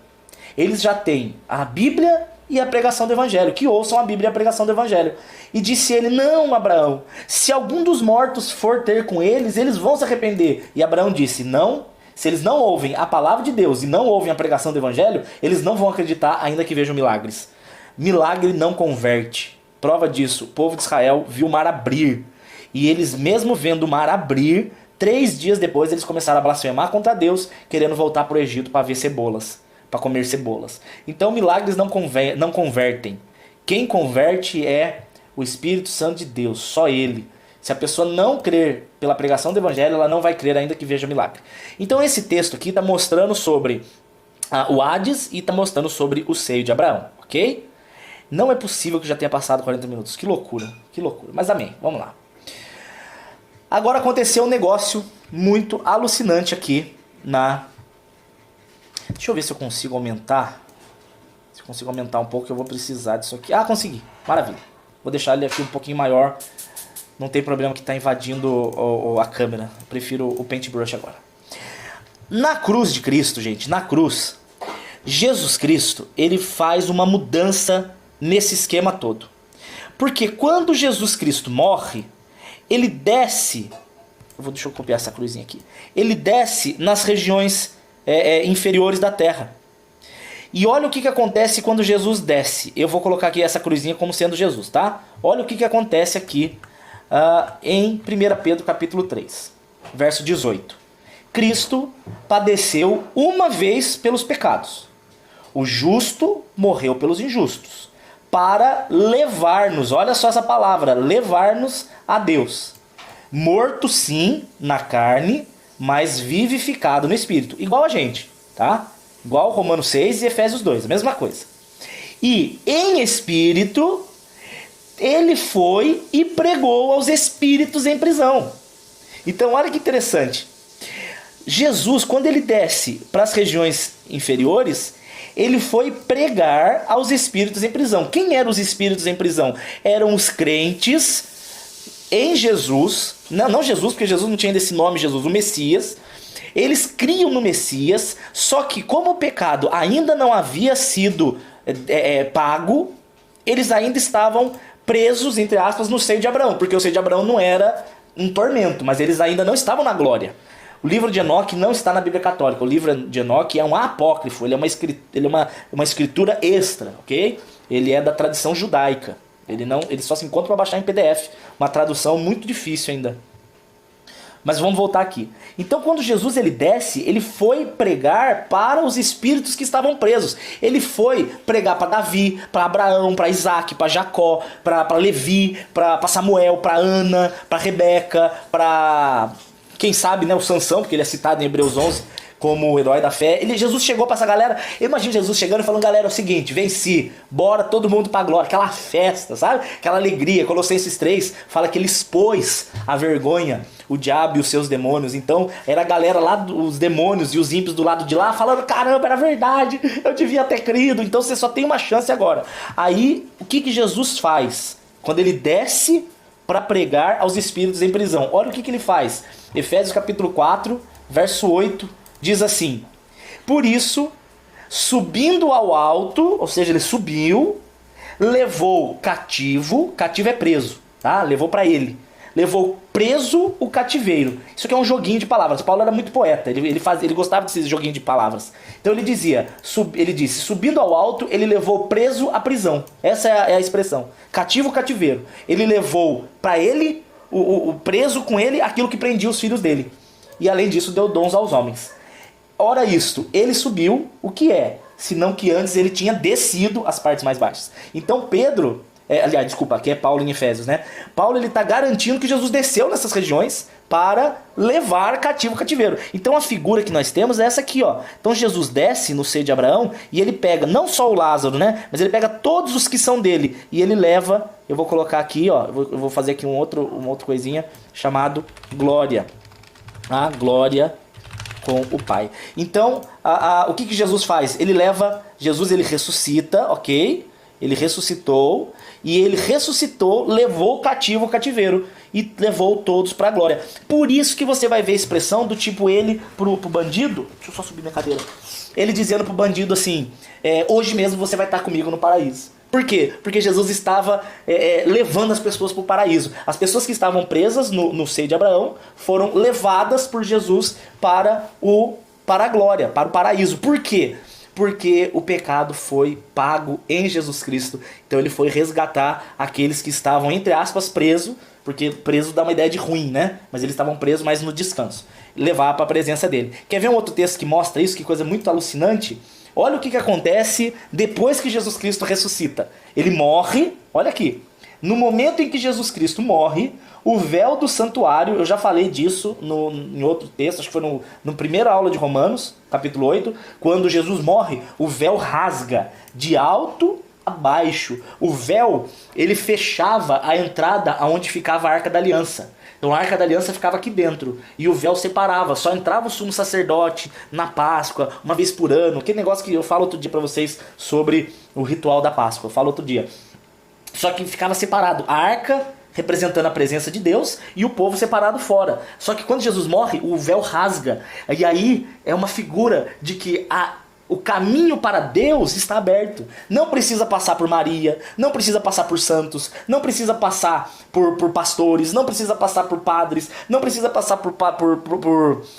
eles já têm a Bíblia e a pregação do evangelho, que ouçam a Bíblia e a pregação do evangelho. E disse ele, não Abraão, se algum dos mortos for ter com eles, eles vão se arrepender. E Abraão disse, não, se eles não ouvem a palavra de Deus e não ouvem a pregação do evangelho, eles não vão acreditar ainda que vejam milagres. Milagre não converte. Prova disso, o povo de Israel viu o mar abrir. E eles, mesmo vendo o mar abrir, 3 dias depois eles começaram a blasfemar contra Deus, querendo voltar para o Egito para ver cebolas, para comer cebolas. Então milagres não convertem. Quem converte é o Espírito Santo de Deus, só Ele. Se a pessoa não crer pela pregação do Evangelho, ela não vai crer ainda que veja milagre. Então esse texto aqui está mostrando sobre o Hades e está mostrando sobre o seio de Abraão, ok? Não é possível que já tenha passado 40 minutos. Que loucura, que loucura. Mas amém, vamos lá. Agora aconteceu um negócio muito alucinante aqui na... Deixa eu ver se eu consigo aumentar. Se eu consigo aumentar um pouco, eu vou precisar disso aqui. Consegui. Maravilha. Vou deixar ele aqui um pouquinho maior. Não tem problema que está invadindo a câmera. Eu prefiro o paintbrush agora. Na cruz de Cristo, gente, na cruz, Jesus Cristo, ele faz uma mudança nesse esquema todo. Porque quando Jesus Cristo morre, ele desce... Deixa eu copiar essa cruzinha aqui. Ele desce nas regiões inferiores da terra. E olha o que acontece quando Jesus desce. Eu vou colocar aqui essa cruzinha como sendo Jesus, tá? Olha o que acontece aqui em 1 Pedro capítulo 3, verso 18. Cristo padeceu uma vez pelos pecados. O justo morreu pelos injustos, para levar-nos, olha só essa palavra, levar-nos a Deus. Morto sim na carne, mas vivificado no espírito. Igual a gente, tá? Igual Romanos 6 e Efésios 2, a mesma coisa. E em espírito, ele foi e pregou aos espíritos em prisão. Então olha que interessante. Jesus, quando ele desce para as regiões inferiores, ele foi pregar aos espíritos em prisão. Quem eram os espíritos em prisão? Eram os crentes em Jesus. Não Jesus, porque Jesus não tinha ainda esse nome, Jesus, o Messias. Eles criam no Messias, só que como o pecado ainda não havia sido pago, eles ainda estavam presos, entre aspas, no seio de Abraão, porque o seio de Abraão não era um tormento, mas eles ainda não estavam na glória. O livro de Enoque não está na Bíblia Católica. O livro de Enoque é um apócrifo, ele é uma escritura extra, ok? Ele é da tradição judaica. Ele só se encontra para baixar em PDF. Uma tradução muito difícil ainda. Mas vamos voltar aqui. Então, quando Jesus ele desce, ele foi pregar para os espíritos que estavam presos. Ele foi pregar para Davi, para Abraão, para Isaac, para Jacó, para Levi, para Samuel, para Ana, para Rebeca, para quem sabe, né, o Sansão, porque ele é citado em Hebreus 11 como o herói da fé. Jesus chegou para essa galera. Imagina Jesus chegando e falando: galera, é o seguinte, venci, bora todo mundo pra glória. Aquela festa, sabe? Aquela alegria. Colossenses 3 fala que ele expôs a vergonha, o diabo e os seus demônios. Então era a galera lá, os demônios e os ímpios do lado de lá, falando: caramba, era verdade, eu devia ter crido, então você só tem uma chance agora. Aí, o que Jesus faz? Quando ele desce para pregar aos espíritos em prisão, olha o que ele faz. Efésios capítulo 4, verso 8, diz assim: por isso, subindo ao alto, ou seja, ele subiu, levou cativo é preso, tá? Levou para ele. Levou preso o cativeiro. Isso aqui é um joguinho de palavras. Paulo era muito poeta, ele gostava desse joguinho de palavras. Então ele disse, subindo ao alto, ele levou preso a prisão. Essa é a expressão. Cativo, cativeiro. Ele levou para ele, o preso com ele, aquilo que prendia os filhos dele. E além disso, deu dons aos homens. Ora isto, ele subiu, o que é? Senão que antes ele tinha descido as partes mais baixas. Então Pedro... aliás, desculpa, aqui é Paulo em Efésios, né? Paulo ele está garantindo que Jesus desceu nessas regiões para levar cativo o cativeiro. Então a figura que nós temos é essa aqui, ó. Então Jesus desce no seio de Abraão e ele pega não só o Lázaro, né? Mas ele pega todos os que são dele e ele leva. Eu vou colocar aqui, ó. Eu vou fazer aqui uma outra coisinha chamado glória. A glória com o Pai. Então o que Jesus faz? Jesus ele ressuscita, ok? Ele ressuscitou, e ele ressuscitou, levou cativo o cativeiro e levou todos para a glória. Por isso que você vai ver a expressão do tipo ele pro bandido. Deixa eu só subir minha cadeira. Ele dizendo pro bandido assim: hoje mesmo você vai estar comigo no paraíso. Por quê? Porque Jesus estava levando as pessoas para o paraíso. As pessoas que estavam presas no seio de Abraão foram levadas por Jesus para a glória, para o paraíso. Por quê? Porque o pecado foi pago em Jesus Cristo. Então ele foi resgatar aqueles que estavam, entre aspas, presos, porque preso dá uma ideia de ruim, né? Mas eles estavam presos, mas no descanso. Levar para a presença dele. Quer ver um outro texto que mostra isso? Que coisa muito alucinante. Olha o que acontece depois que Jesus Cristo ressuscita. Ele morre, olha aqui. No momento em que Jesus Cristo morre, o véu do santuário, eu já falei disso em outro texto, acho que foi no primeira aula de Romanos, capítulo 8, quando Jesus morre, o véu rasga de alto a baixo. O véu, ele fechava a entrada aonde ficava a Arca da Aliança. Então a Arca da Aliança ficava aqui dentro, e o véu separava, só entrava o sumo sacerdote na Páscoa, uma vez por ano, aquele negócio que eu falo outro dia para vocês sobre o ritual da Páscoa, eu falo outro dia. Só que ficava separado, a arca representando a presença de Deus e o povo separado fora. Só que quando Jesus morre, o véu rasga. E aí é uma figura de que o caminho para Deus está aberto. Não precisa passar por Maria, não precisa passar por santos, não precisa passar por pastores, não precisa passar por padres, não precisa passar por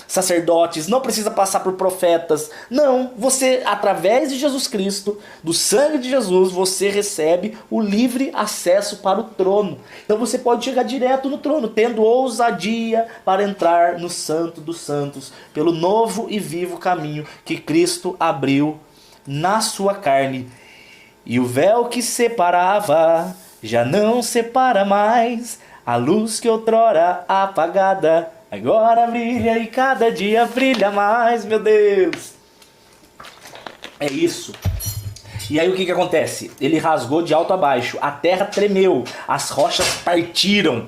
sacerdotes, não precisa passar por profetas. Não, você, através de Jesus Cristo, do sangue de Jesus, você recebe o livre acesso para o trono. Então você pode chegar direto no trono, tendo ousadia para entrar no Santo dos Santos, pelo novo e vivo caminho que Cristo abriu na sua carne. E o véu que separava já não separa mais. A luz que outrora apagada agora brilha e cada dia brilha mais. Meu Deus! É isso. E aí o que acontece? Ele rasgou de alto a baixo, a terra tremeu, as rochas partiram,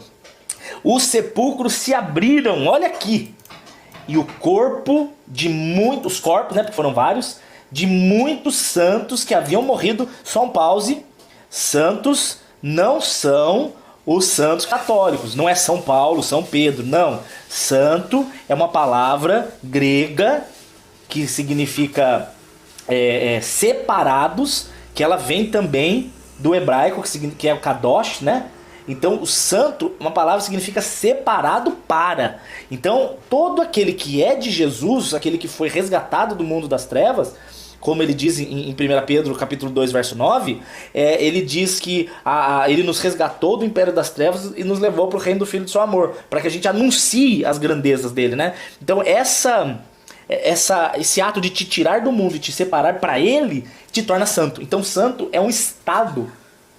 os sepulcros se abriram, olha aqui. E o corpo de muitos corpos, né, porque foram vários, de muitos santos que haviam morrido. Só um pause. Santos não são os santos católicos. Não é São Paulo, São Pedro, não. Santo é uma palavra grega que significa separados, que ela vem também do hebraico, que é o kadosh, né? Então, o santo, uma palavra significa separado para. Então, todo aquele que é de Jesus, aquele que foi resgatado do mundo das trevas, como ele diz em 1 Pedro capítulo 2, verso 9, ele diz que ele nos resgatou do império das trevas e nos levou para o reino do Filho do seu amor, para que a gente anuncie as grandezas dele, né? Então, esse ato de te tirar do mundo e te separar para ele, te torna santo. Então, santo é um estado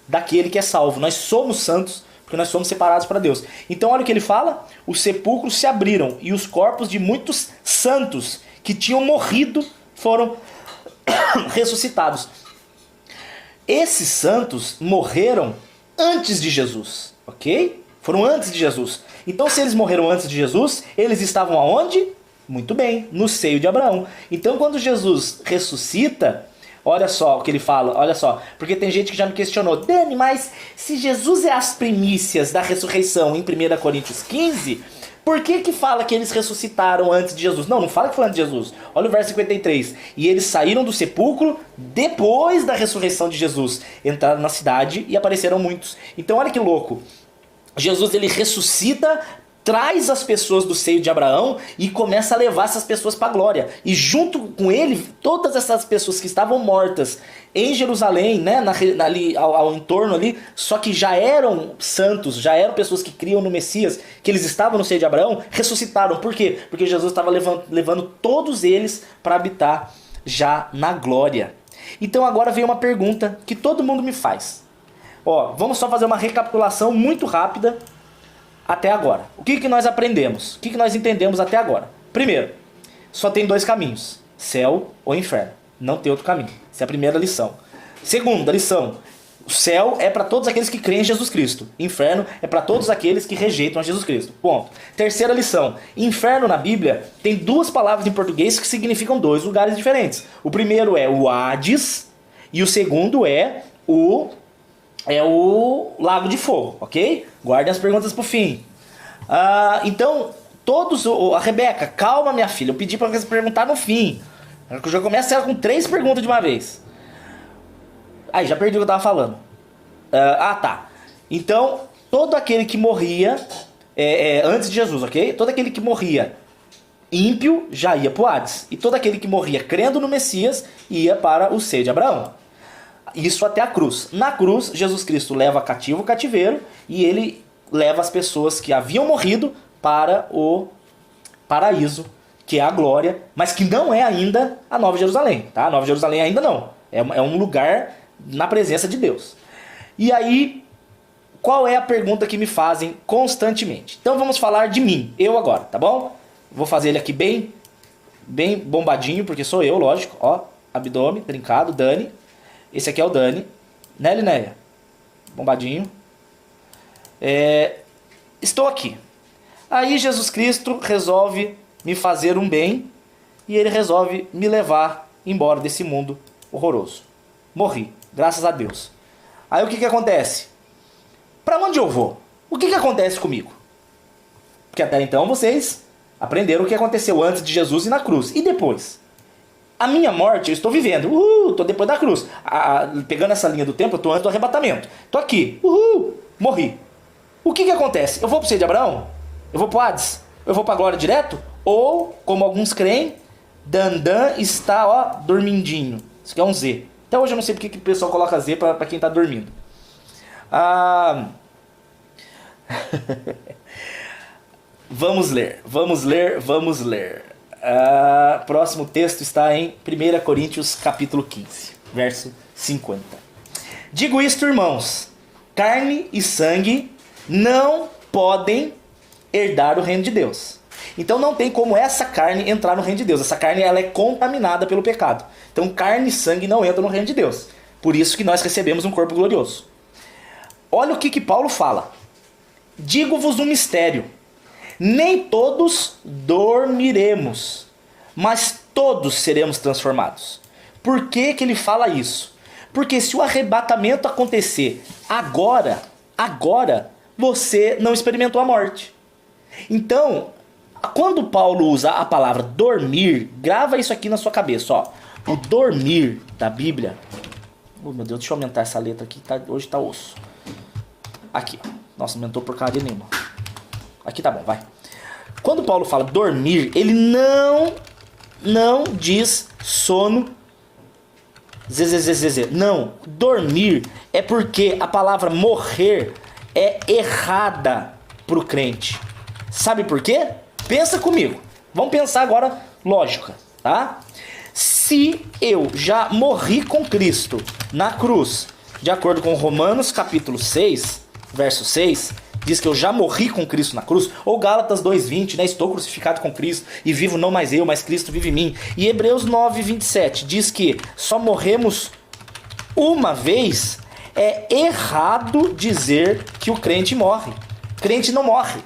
daquele que é salvo. Nós somos santos porque nós somos separados para Deus. Então olha o que ele fala: os sepulcros se abriram e os corpos de muitos santos que tinham morrido foram ressuscitados. Esses santos morreram antes de Jesus, ok? Foram antes de Jesus. Então se eles morreram antes de Jesus, eles estavam aonde? Muito bem, no seio de Abraão. Então quando Jesus ressuscita, olha só o que ele fala, olha só. Porque tem gente que já me questionou: Dani, mas se Jesus é as primícias da ressurreição em 1 Coríntios 15, por que fala que eles ressuscitaram antes de Jesus? Não fala que foi antes de Jesus. Olha o verso 53. E eles saíram do sepulcro depois da ressurreição de Jesus. Entraram na cidade e apareceram muitos. Então olha que louco. Jesus, ele ressuscita, traz as pessoas do seio de Abraão e começa a levar essas pessoas para a glória. E junto com ele, todas essas pessoas que estavam mortas em Jerusalém, né, ali, ao entorno ali, só que já eram santos, já eram pessoas que criam no Messias, que eles estavam no seio de Abraão, ressuscitaram. Por quê? Porque Jesus estava levando todos eles para habitar já na glória. Então agora vem uma pergunta que todo mundo me faz. Vamos só fazer uma recapitulação muito rápida até agora. O que nós aprendemos? O que nós entendemos até agora? Primeiro, só tem dois caminhos: céu ou inferno. Não tem outro caminho. Essa é a primeira lição. Segunda lição: o céu é para todos aqueles que creem em Jesus Cristo. Inferno é para todos aqueles que rejeitam a Jesus Cristo. Ponto. Terceira lição: inferno na Bíblia tem duas palavras em português que significam dois lugares diferentes. O primeiro é o Hades e o segundo é o lago de fogo, ok? Guardem as perguntas pro fim. Então, a Rebeca, calma minha filha, eu pedi para você perguntar no fim. Eu já começo com 3 perguntas de uma vez. Aí, já perdi o que eu tava falando. Tá. Então, todo aquele que morria antes de Jesus, ok? Todo aquele que morria ímpio já ia pro Hades. E todo aquele que morria crendo no Messias ia para o seio de Abraão. Isso até a cruz. Na cruz, Jesus Cristo leva cativo o cativeiro e ele leva as pessoas que haviam morrido para o paraíso, que é a glória, mas que não é ainda a Nova Jerusalém, tá? A Nova Jerusalém ainda não. É um lugar na presença de Deus. E aí, qual é a pergunta que me fazem constantemente? Então vamos falar de mim, eu agora, tá bom? Vou fazer ele aqui bem bombadinho, porque sou eu, lógico. Abdômen, trincado, Dani. Esse aqui é o Dani, né, Linéia? Bombadinho. Estou aqui. Aí Jesus Cristo resolve me fazer um bem e ele resolve me levar embora desse mundo horroroso. Morri, graças a Deus. Aí o que acontece? Para onde eu vou? O que acontece comigo? Porque até então vocês aprenderam o que aconteceu antes de Jesus e na cruz. E depois? A minha morte eu estou vivendo. Estou depois da cruz. Pegando essa linha do tempo, eu estou antes do arrebatamento. Estou aqui. Morri. O que acontece? Eu vou para o seio de Abraão? Eu vou para o Hades? Eu vou para a glória direto? Ou, como alguns creem, Dandan está, dormindinho. Isso aqui é um Z. Até hoje eu não sei porque que o pessoal coloca Z para quem está dormindo. Vamos ler. Próximo texto está em 1 Coríntios capítulo 15, verso 50. Digo isto, irmãos: carne e sangue não podem herdar o reino de Deus. Então não tem como essa carne entrar no reino de Deus. Essa carne ela é contaminada pelo pecado. Então carne e sangue não entram no reino de Deus. Por isso que nós recebemos um corpo glorioso. Olha o que Paulo fala: digo-vos um mistério. Nem todos dormiremos, mas todos seremos transformados. Por que ele fala isso? Porque se o arrebatamento acontecer agora, você não experimentou a morte. Então, quando Paulo usa a palavra dormir, grava isso aqui na sua cabeça, ó. O dormir da Bíblia... Oh, meu Deus, deixa eu aumentar essa letra aqui, hoje tá osso. Aqui, ó. Nossa, não aumentou porcaria nenhuma. Aqui tá bom, vai. Quando Paulo fala dormir, ele não diz sono. Não, dormir é porque a palavra morrer é errada pro crente. Sabe por quê? Pensa comigo. Vamos pensar agora lógica, tá? Se eu já morri com Cristo na cruz, de acordo com Romanos capítulo 6, verso 6, diz que eu já morri com Cristo na cruz, ou Gálatas 2:20, né? Estou crucificado com Cristo e vivo não mais eu, mas Cristo vive em mim. E Hebreus 9:27 diz que só morremos uma vez. É errado dizer que o crente morre. Crente não morre.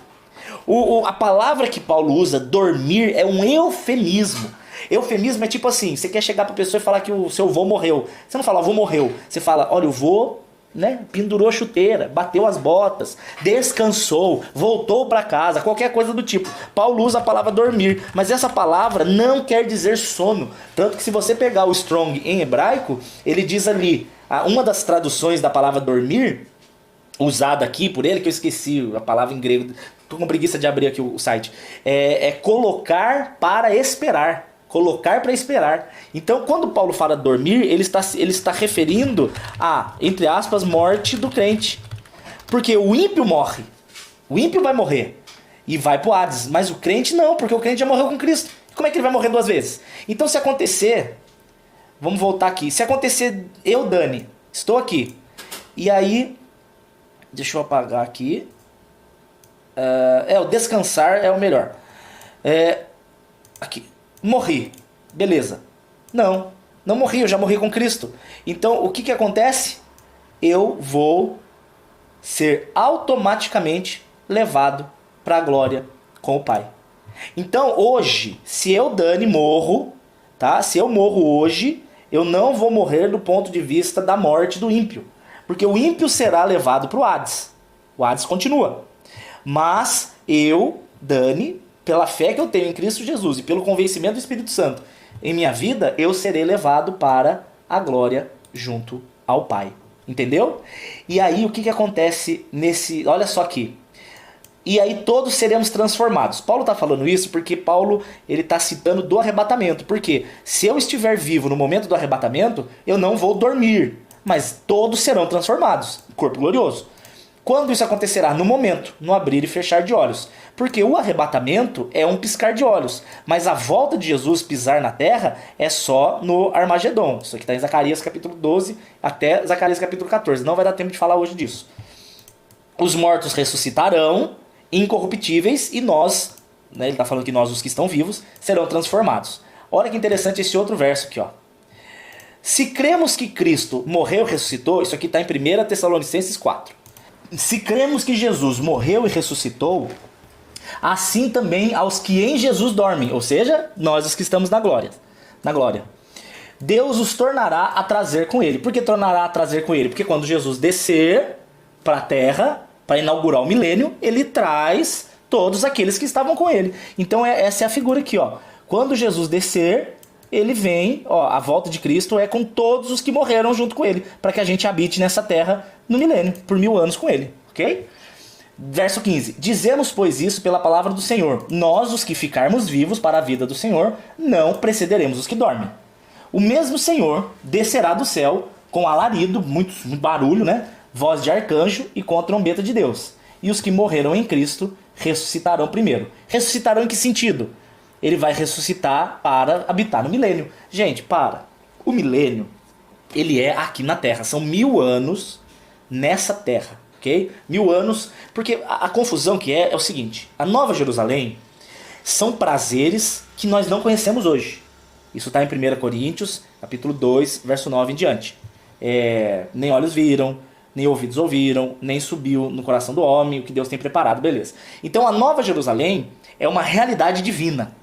A palavra que Paulo usa, dormir, é um eufemismo. Eufemismo é tipo assim, você quer chegar pra pessoa e falar que o seu vô morreu. Você não fala, vô morreu. Você fala, olha, o vô, né, pendurou a chuteira, bateu as botas, descansou, voltou para casa, qualquer coisa do tipo. Paulo usa a palavra dormir, mas essa palavra não quer dizer sono. Tanto que se você pegar o Strong em hebraico, ele diz ali, uma das traduções da palavra dormir, usada aqui por ele, que eu esqueci a palavra em grego, tô com preguiça de abrir aqui o site, é colocar para esperar. Colocar para esperar. Então, quando Paulo fala dormir, ele está referindo a, entre aspas, morte do crente. Porque o ímpio morre. O ímpio vai morrer. E vai pro Hades. Mas o crente não, porque o crente já morreu com Cristo. Como é que ele vai morrer duas vezes? Então, se acontecer... Vamos voltar aqui. Se acontecer, eu, Dani, estou aqui. E aí... Deixa eu apagar aqui. O descansar é o melhor. Aqui. Morri. Beleza. Não morri, eu já morri com Cristo. Então, o que acontece? Eu vou ser automaticamente levado para a glória com o Pai. Então, hoje, se eu, Dani, morro, tá? Se eu morro hoje, eu não vou morrer do ponto de vista da morte do ímpio. Porque o ímpio será levado para o Hades. O Hades continua. Mas eu, Dani, pela fé que eu tenho em Cristo Jesus e pelo convencimento do Espírito Santo em minha vida, eu serei levado para a glória junto ao Pai. Entendeu? E aí o que acontece nesse... Olha só aqui. E aí todos seremos transformados. Paulo está falando isso porque Paulo está citando do arrebatamento. Porque se eu estiver vivo no momento do arrebatamento, eu não vou dormir. Mas todos serão transformados. Corpo glorioso. Quando isso acontecerá? No momento, no abrir e fechar de olhos. Porque o arrebatamento é um piscar de olhos. Mas a volta de Jesus pisar na terra é só no Armagedon. Isso aqui está em Zacarias capítulo 12 até Zacarias capítulo 14. Não vai dar tempo de falar hoje disso. Os mortos ressuscitarão, incorruptíveis, e nós, né, ele está falando que nós, os que estão vivos, serão transformados. Olha que interessante esse outro verso aqui, ó. Se cremos que Cristo morreu e ressuscitou, isso aqui está em 1 Tessalonicenses 4. Se cremos que Jesus morreu e ressuscitou, assim também aos que em Jesus dormem, ou seja, nós os que estamos na glória. Deus os tornará a trazer com ele. Por que tornará a trazer com ele? Porque quando Jesus descer para a terra, para inaugurar o milênio, ele traz todos aqueles que estavam com ele. Então essa é a figura aqui, ó. Quando Jesus descer, ele vem, ó, a volta de Cristo é com todos os que morreram junto com ele, para que a gente habite nessa terra no milênio, por 1000 anos com ele, ok? Verso 15. Dizemos, pois, isso pela palavra do Senhor. Nós, os que ficarmos vivos para a vida do Senhor, não precederemos os que dormem. O mesmo Senhor descerá do céu com alarido, muito barulho, né? Voz de arcanjo e com a trombeta de Deus. E os que morreram em Cristo ressuscitarão primeiro. Ressuscitarão em que sentido? Ele vai ressuscitar para habitar no milênio. Gente, o milênio, ele é aqui na Terra. São 1000 anos nessa Terra, ok? 1000 anos, porque a confusão que é o seguinte. A Nova Jerusalém são prazeres que nós não conhecemos hoje. Isso está em 1 Coríntios, capítulo 2, verso 9 em diante. Nem olhos viram, nem ouvidos ouviram, nem subiu no coração do homem o que Deus tem preparado, beleza. Então a Nova Jerusalém é uma realidade divina.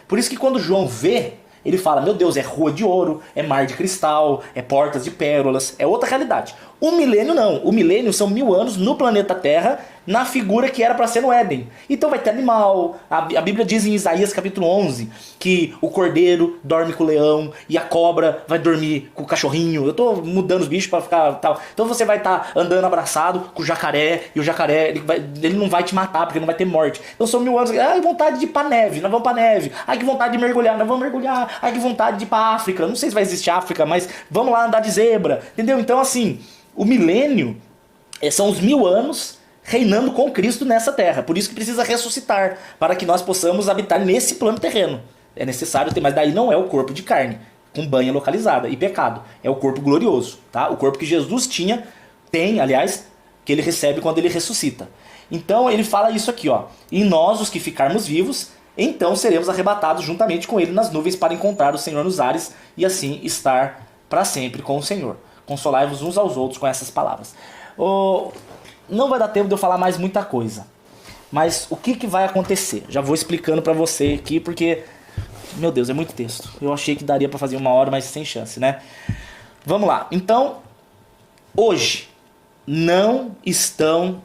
Por isso que quando João vê, ele fala, meu Deus, é rua de ouro, é mar de cristal, é portas de pérolas, é outra realidade. O milênio não, o milênio são 1000 anos no planeta Terra, na figura que era para ser no Éden. Então vai ter animal. A Bíblia diz em Isaías capítulo 11 que o cordeiro dorme com o leão e a cobra vai dormir com o cachorrinho. Eu tô mudando os bichos para ficar tal. Então você vai estar andando abraçado com o jacaré, e o jacaré ele não vai te matar porque não vai ter morte. Então são 1000 anos. Ai, vontade de ir pra neve, nós vamos pra neve. Ai, que vontade de mergulhar, nós vamos mergulhar. Ai, que vontade de ir pra África. Não sei se vai existir África, mas vamos lá andar de zebra. Entendeu? Então assim, o milênio são os 1000 anos reinando com Cristo nessa terra. Por isso que precisa ressuscitar, para que nós possamos habitar nesse plano terreno. É necessário ter, mas daí não é o corpo de carne, com banha localizada e pecado. É o corpo glorioso, tá? O corpo que Jesus tem, aliás, que ele recebe quando ele ressuscita. Então ele fala isso aqui, ó. E nós, os que ficarmos vivos, então seremos arrebatados juntamente com ele nas nuvens para encontrar o Senhor nos ares e assim estar para sempre com o Senhor. Consolai-vos uns aos outros com essas palavras. Não vai dar tempo de eu falar mais muita coisa. Mas o que vai acontecer? Já vou explicando para você aqui, porque, meu Deus, é muito texto. Eu achei que daria para fazer 1 hora, mas sem chance, né? Vamos lá. Então, hoje, não estão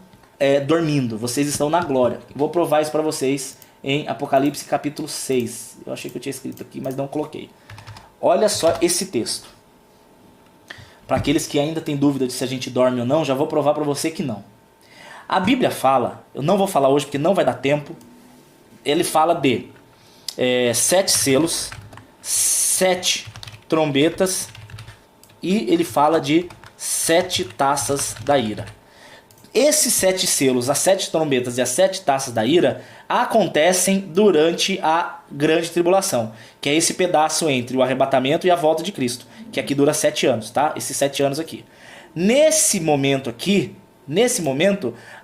dormindo. Vocês estão na glória. Vou provar isso para vocês em Apocalipse capítulo 6. Eu achei que eu tinha escrito aqui, mas não coloquei. Olha só esse texto. Para aqueles que ainda têm dúvida de se a gente dorme ou não, já vou provar para você que não. A Bíblia fala, eu não vou falar hoje porque não vai dar tempo, ele fala de 7 selos, 7 trombetas e ele fala de 7 taças da ira. Esses 7 selos, as 7 trombetas e as 7 taças da ira acontecem durante a grande tribulação, que é esse pedaço entre o arrebatamento e a volta de Cristo, que aqui dura 7 anos, tá? Esses 7 anos aqui. Nesse momento aqui,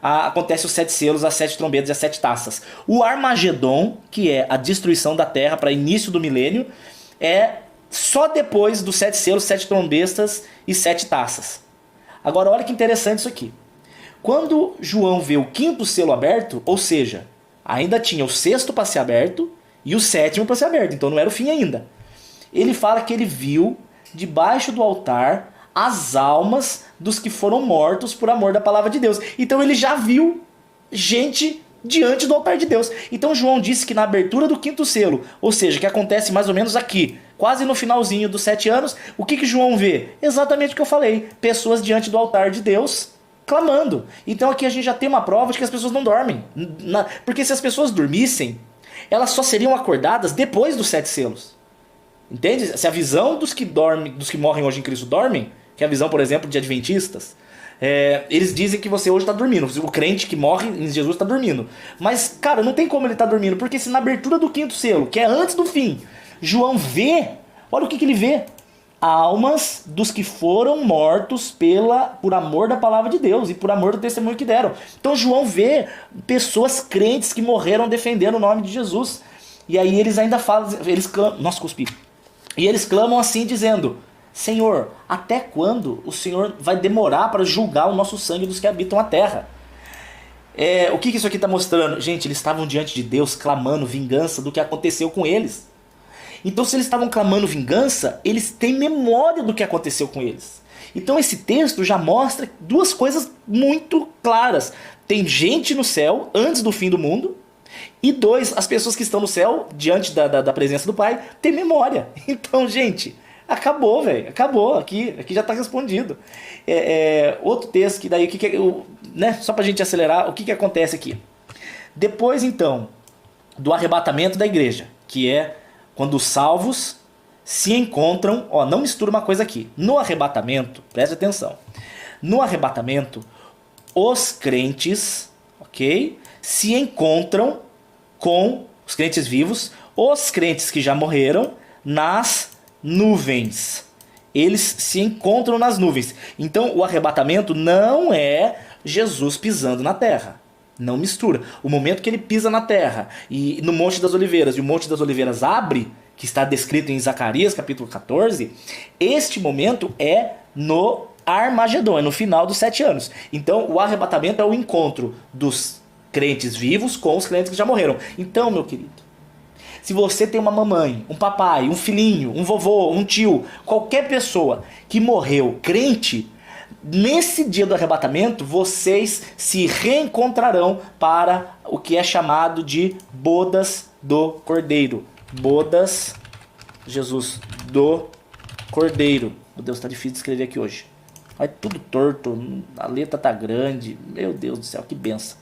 acontece os 7 selos, as 7 trombetas e as 7 taças. O Armagedon, que é a destruição da terra para início do milênio, é só depois dos 7 selos, 7 trombetas e 7 taças. Agora olha que interessante isso aqui. Quando João vê o 5º selo aberto, ou seja, ainda tinha o 6º para ser aberto e o 7º para ser aberto, então não era o fim ainda. Ele fala que ele viu debaixo do altar as almas dos que foram mortos por amor da palavra de Deus. Então ele já viu gente diante do altar de Deus. Então João disse que na abertura do 5º selo, ou seja, que acontece mais ou menos aqui, quase no finalzinho dos 7 anos, o que João vê? Exatamente o que eu falei, pessoas diante do altar de Deus clamando. Então aqui a gente já tem uma prova de que as pessoas não dormem. Porque se as pessoas dormissem, elas só seriam acordadas depois dos 7 selos. Entende? Se a visão dos que morrem hoje em Cristo dormem, que é a visão, por exemplo, de adventistas, eles dizem que você hoje está dormindo. O crente que morre em Jesus está dormindo. Mas, cara, não tem como ele estar dormindo, porque se na abertura do 5º selo, que é antes do fim, João vê, olha o que ele vê. Almas dos que foram mortos por amor da palavra de Deus e por amor do testemunho que deram. Então João vê pessoas crentes que morreram defendendo o nome de Jesus. E aí eles ainda falam, eles clamam, nossa, cuspi. E eles clamam assim dizendo: Senhor, até quando o Senhor vai demorar para julgar o nosso sangue dos que habitam a terra? O que isso aqui está mostrando? Gente, eles estavam diante de Deus clamando vingança do que aconteceu com eles. Então se eles estavam clamando vingança, eles têm memória do que aconteceu com eles. Então esse texto já mostra 2 coisas muito claras. Tem gente no céu antes do fim do mundo. E 2, as pessoas que estão no céu, diante da presença do Pai, têm memória. Então, gente, acabou, velho. Acabou. Aqui já está respondido. Outro texto que daí, só para a gente acelerar, o que acontece aqui? Depois, então, do arrebatamento da igreja, que é quando os salvos se encontram, não mistura uma coisa aqui. No arrebatamento, preste atenção. No arrebatamento, os crentes, ok, se encontram com os crentes vivos, os crentes que já morreram, nas nuvens. Eles se encontram nas nuvens. Então, o arrebatamento não é Jesus pisando na terra. Não mistura. O momento que ele pisa na terra e no Monte das Oliveiras, e o Monte das Oliveiras abre, que está descrito em Zacarias capítulo 14, este momento é no Armagedon, é no final dos 7 anos. Então o arrebatamento é o encontro dos crentes vivos com os crentes que já morreram. Então, meu querido, se você tem uma mamãe, um papai, um filhinho, um vovô, um tio, qualquer pessoa que morreu crente, Nesse dia do arrebatamento, vocês se reencontrarão para o que é chamado de bodas do Cordeiro. Bodas, Jesus, do Cordeiro. Meu Deus, tá difícil de escrever aqui hoje. Vai tudo torto, a letra tá grande. Meu Deus do céu, que benção.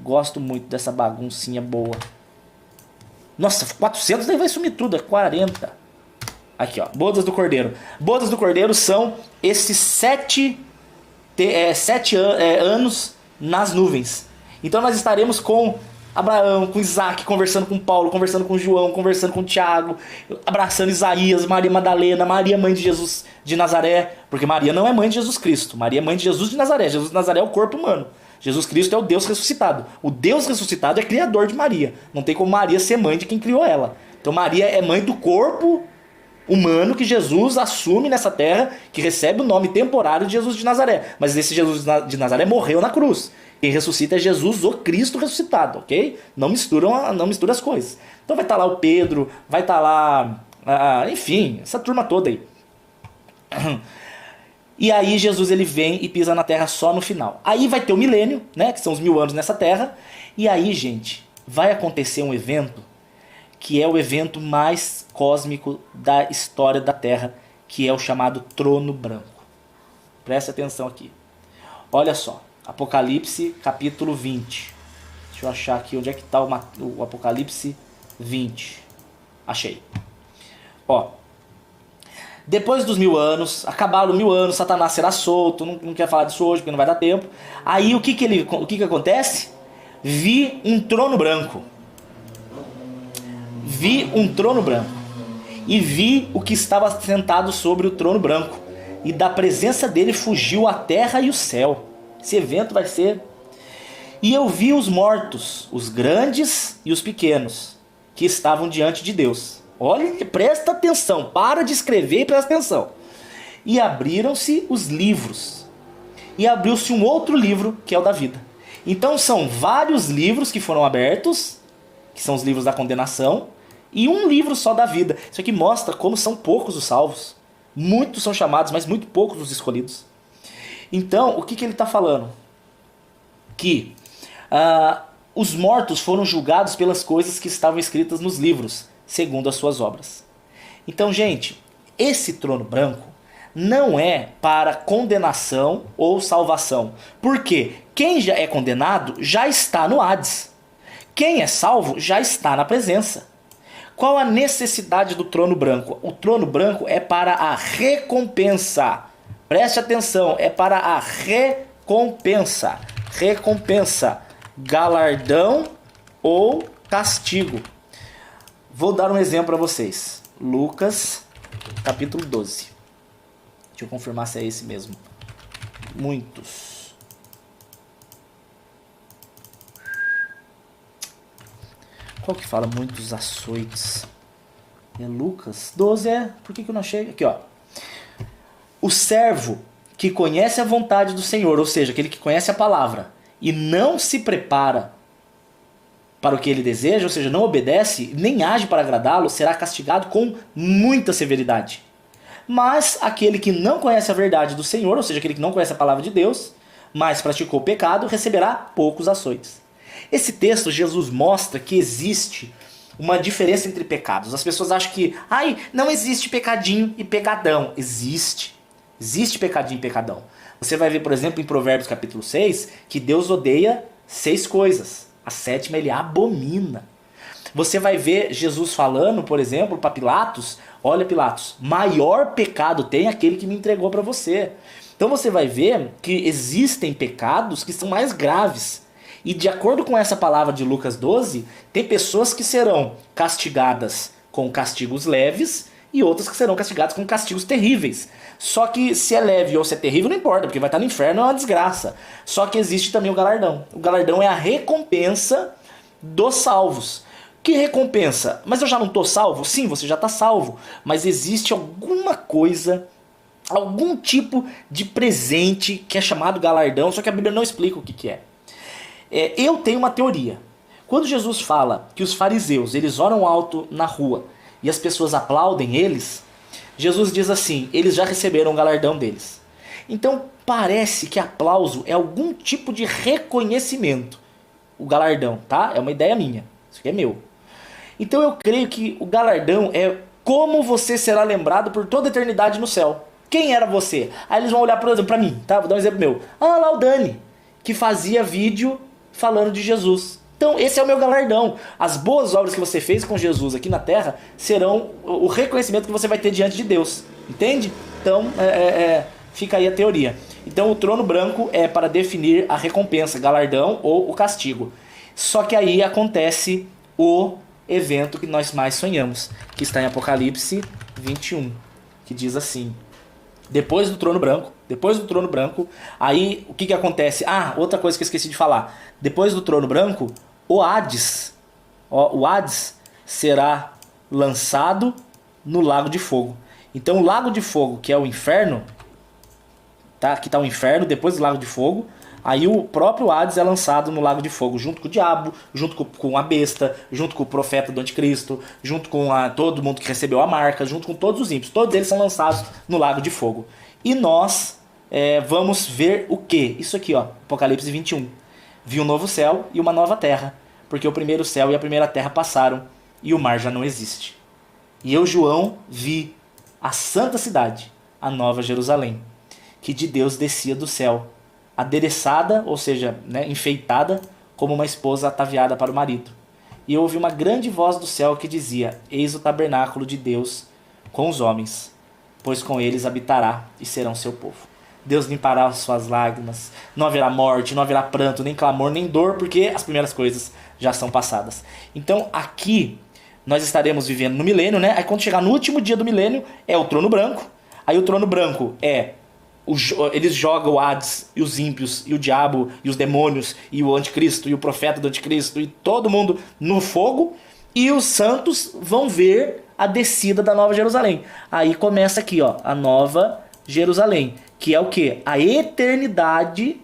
Gosto muito dessa baguncinha boa. Nossa, 400 daí vai sumir tudo, é 40. Aqui, ó, bodas do Cordeiro. Bodas do Cordeiro são esses 7 anos nas nuvens. Então nós estaremos com Abraão, com Isaac, conversando com Paulo, conversando com João, conversando com Tiago, abraçando Isaías, Maria Madalena, Maria mãe de Jesus de Nazaré, porque Maria não é mãe de Jesus Cristo, Maria é mãe de Jesus de Nazaré. Jesus de Nazaré é o corpo humano, Jesus Cristo é o Deus ressuscitado. O Deus ressuscitado é criador de Maria, não tem como Maria ser mãe de quem criou ela. Então Maria é mãe do corpo humano que Jesus assume nessa terra, que recebe o nome temporário de Jesus de Nazaré. Mas esse Jesus de Nazaré morreu na cruz. Quem ressuscita é Jesus, o Cristo ressuscitado, ok? Não mistura as coisas. Então vai estar lá o Pedro, vai estar lá, enfim, essa turma toda aí. E aí Jesus ele vem e pisa na terra só no final. Aí vai ter o milênio, né, que são os 1000 anos nessa terra. E aí, gente, vai acontecer um evento que é o evento mais cósmico da história da Terra, que é o chamado Trono Branco. Preste atenção aqui. Olha só, Apocalipse capítulo 20. Deixa eu achar aqui onde é que está o Apocalipse 20. Achei. Ó, depois dos 1000 anos, acabaram os 1000 anos, Satanás será solto, não quero falar disso hoje porque não vai dar tempo. Aí o que acontece? Vi um trono branco. Vi um trono branco, e vi o que estava sentado sobre o trono branco, e da presença dele fugiu a terra e o céu. Esse evento vai ser... E eu vi os mortos, os grandes e os pequenos, que estavam diante de Deus. Olha, presta atenção, para de escrever e presta atenção. E abriram-se os livros, e abriu-se um outro livro, que é o da vida. Então são vários livros que foram abertos, que são os livros da condenação, e um livro só da vida. Isso aqui mostra como são poucos os salvos. Muitos são chamados, mas muito poucos os escolhidos. Então, o que ele está falando? Que os mortos foram julgados pelas coisas que estavam escritas nos livros, segundo as suas obras. Então, gente, esse trono branco não é para condenação ou salvação. Porque quem já é condenado já está no Hades. Quem é salvo já está na presença. Qual a necessidade do trono branco? O trono branco é para a recompensa. Preste atenção, é para a recompensa. Recompensa, galardão ou castigo. Vou dar um exemplo para vocês. Lucas, capítulo 12. Deixa eu confirmar se é esse mesmo. Muitos. Qual que fala muitos açoites? É Lucas 12, por que eu não achei? Aqui, ó. O servo que conhece a vontade do Senhor, ou seja, aquele que conhece a palavra, e não se prepara para o que ele deseja, ou seja, não obedece, nem age para agradá-lo, será castigado com muita severidade. Mas aquele que não conhece a verdade do Senhor, ou seja, aquele que não conhece a palavra de Deus, mas praticou o pecado, receberá poucos açoites. Esse texto, Jesus mostra que existe uma diferença entre pecados. As pessoas acham que não existe pecadinho e pecadão. Existe. Existe pecadinho e pecadão. Você vai ver, por exemplo, em Provérbios capítulo 6, que Deus odeia 6 coisas. A 7ª ele abomina. Você vai ver Jesus falando, por exemplo, para Pilatos: olha, Pilatos, maior pecado tem aquele que me entregou para você. Então você vai ver que existem pecados que são mais graves. E de acordo com essa palavra de Lucas 12, tem pessoas que serão castigadas com castigos leves e outras que serão castigadas com castigos terríveis. Só que se é leve ou se é terrível não importa, porque vai estar no inferno, é uma desgraça. Só que existe também o galardão. O galardão é a recompensa dos salvos. Que recompensa? Mas eu já não estou salvo? Sim, você já está salvo. Mas existe alguma coisa, algum tipo de presente que é chamado galardão, só que a Bíblia não explica o que é. Eu tenho uma teoria. Quando Jesus fala que os fariseus eles oram alto na rua e as pessoas aplaudem eles, Jesus diz assim: eles já receberam o galardão deles. Então parece que aplauso é algum tipo de reconhecimento. O galardão, tá? É uma ideia minha. Isso aqui é meu. Então eu creio que o galardão é como você será lembrado por toda a eternidade no céu. Quem era você? Aí eles vão olhar, por exemplo, pra mim, tá? Vou dar um exemplo meu. Ah, lá o Dani, que fazia vídeo falando de Jesus. Então esse é o meu galardão. As boas obras que você fez com Jesus aqui na terra serão o reconhecimento que você vai ter diante de Deus. Entende? Então fica aí a teoria. Então o trono branco é para definir a recompensa, galardão ou o castigo. Só que aí acontece o evento que nós mais sonhamos, que está em Apocalipse 21, que diz assim: depois do trono branco, aí o que acontece? Ah, outra coisa que eu esqueci de falar. Depois do trono branco, o Hades será lançado no lago de fogo. Então o lago de fogo, que é o inferno, tá? Aqui está o inferno, depois do lago de fogo. Aí o próprio Hades é lançado no lago de fogo, junto com o diabo, junto com a besta, junto com o profeta do anticristo, junto com todo mundo que recebeu a marca, junto com todos os ímpios. Todos eles são lançados no lago de fogo. E nós vamos ver o quê? Isso aqui, ó, Apocalipse 21. Vi um novo céu e uma nova terra, porque o primeiro céu e a primeira terra passaram e o mar já não existe. E eu, João, vi a santa cidade, a nova Jerusalém, que de Deus descia do céu, adereçada, ou seja, enfeitada, como uma esposa ataviada para o marido. E eu ouvi uma grande voz do céu que dizia: eis o tabernáculo de Deus com os homens, pois com eles habitará e serão seu povo. Deus limpará as suas lágrimas, não haverá morte, não haverá pranto, nem clamor, nem dor, porque as primeiras coisas já são passadas. Então aqui nós estaremos vivendo no milênio, né? Aí quando chegar no último dia do milênio é o trono branco. Aí o trono branco eles jogam o Hades e os ímpios e o diabo e os demônios e o anticristo e o profeta do anticristo e todo mundo no fogo, e os santos vão ver a descida da Nova Jerusalém. Aí começa aqui, ó, a Nova Jerusalém, que é o quê? A eternidade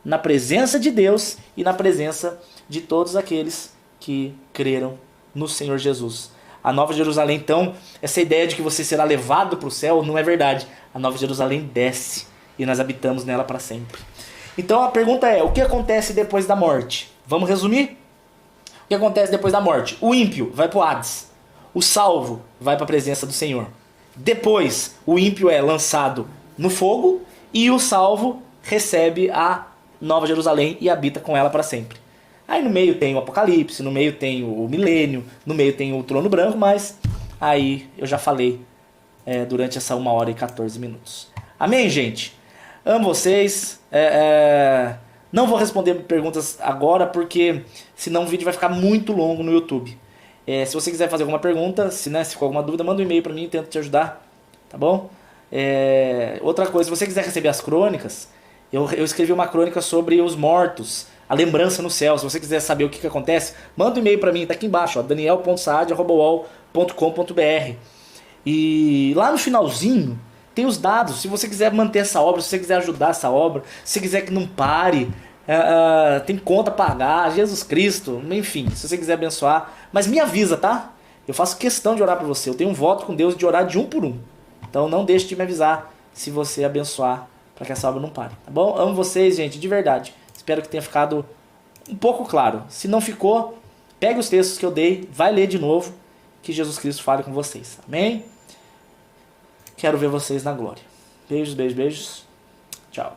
na presença de Deus e na presença de todos aqueles que creram no Senhor Jesus. A Nova Jerusalém, então, essa ideia de que você será levado para o céu não é verdade. A Nova Jerusalém desce e nós habitamos nela para sempre. Então a pergunta é: o que acontece depois da morte? Vamos resumir? O que acontece depois da morte? O ímpio vai para o Hades. O salvo vai para a presença do Senhor. Depois, o ímpio é lançado no fogo e o salvo recebe a Nova Jerusalém e habita com ela para sempre. Aí no meio tem o Apocalipse, no meio tem o milênio, no meio tem o trono branco, mas aí eu já falei durante essa 1 hora e 14 minutos. Amém, gente? Amo vocês. Não vou responder perguntas agora, porque senão o vídeo vai ficar muito longo no YouTube. Se você quiser fazer alguma pergunta, se ficou alguma dúvida, manda um e-mail para mim e tento te ajudar. Tá bom? Outra coisa, se você quiser receber as crônicas, eu escrevi uma crônica sobre os mortos, a lembrança no céu. Se você quiser saber o que acontece, manda um e-mail para mim, tá aqui embaixo, daniel.saad@uol.com.br. E lá no finalzinho tem os dados. Se você quiser manter essa obra, se você quiser ajudar essa obra, se você quiser que não pare, tem conta a pagar, Jesus Cristo, enfim, se você quiser abençoar. Mas me avisa, tá? Eu faço questão de orar por você. Eu tenho um voto com Deus de orar de um por um. Então não deixe de me avisar se você abençoar, para que essa obra não pare, tá bom? Amo vocês, gente, de verdade. Espero que tenha ficado um pouco claro. Se não ficou, pegue os textos que eu dei, vai ler de novo, que Jesus Cristo fale com vocês. Amém? Quero ver vocês na glória. Beijos, beijos, beijos. Tchau.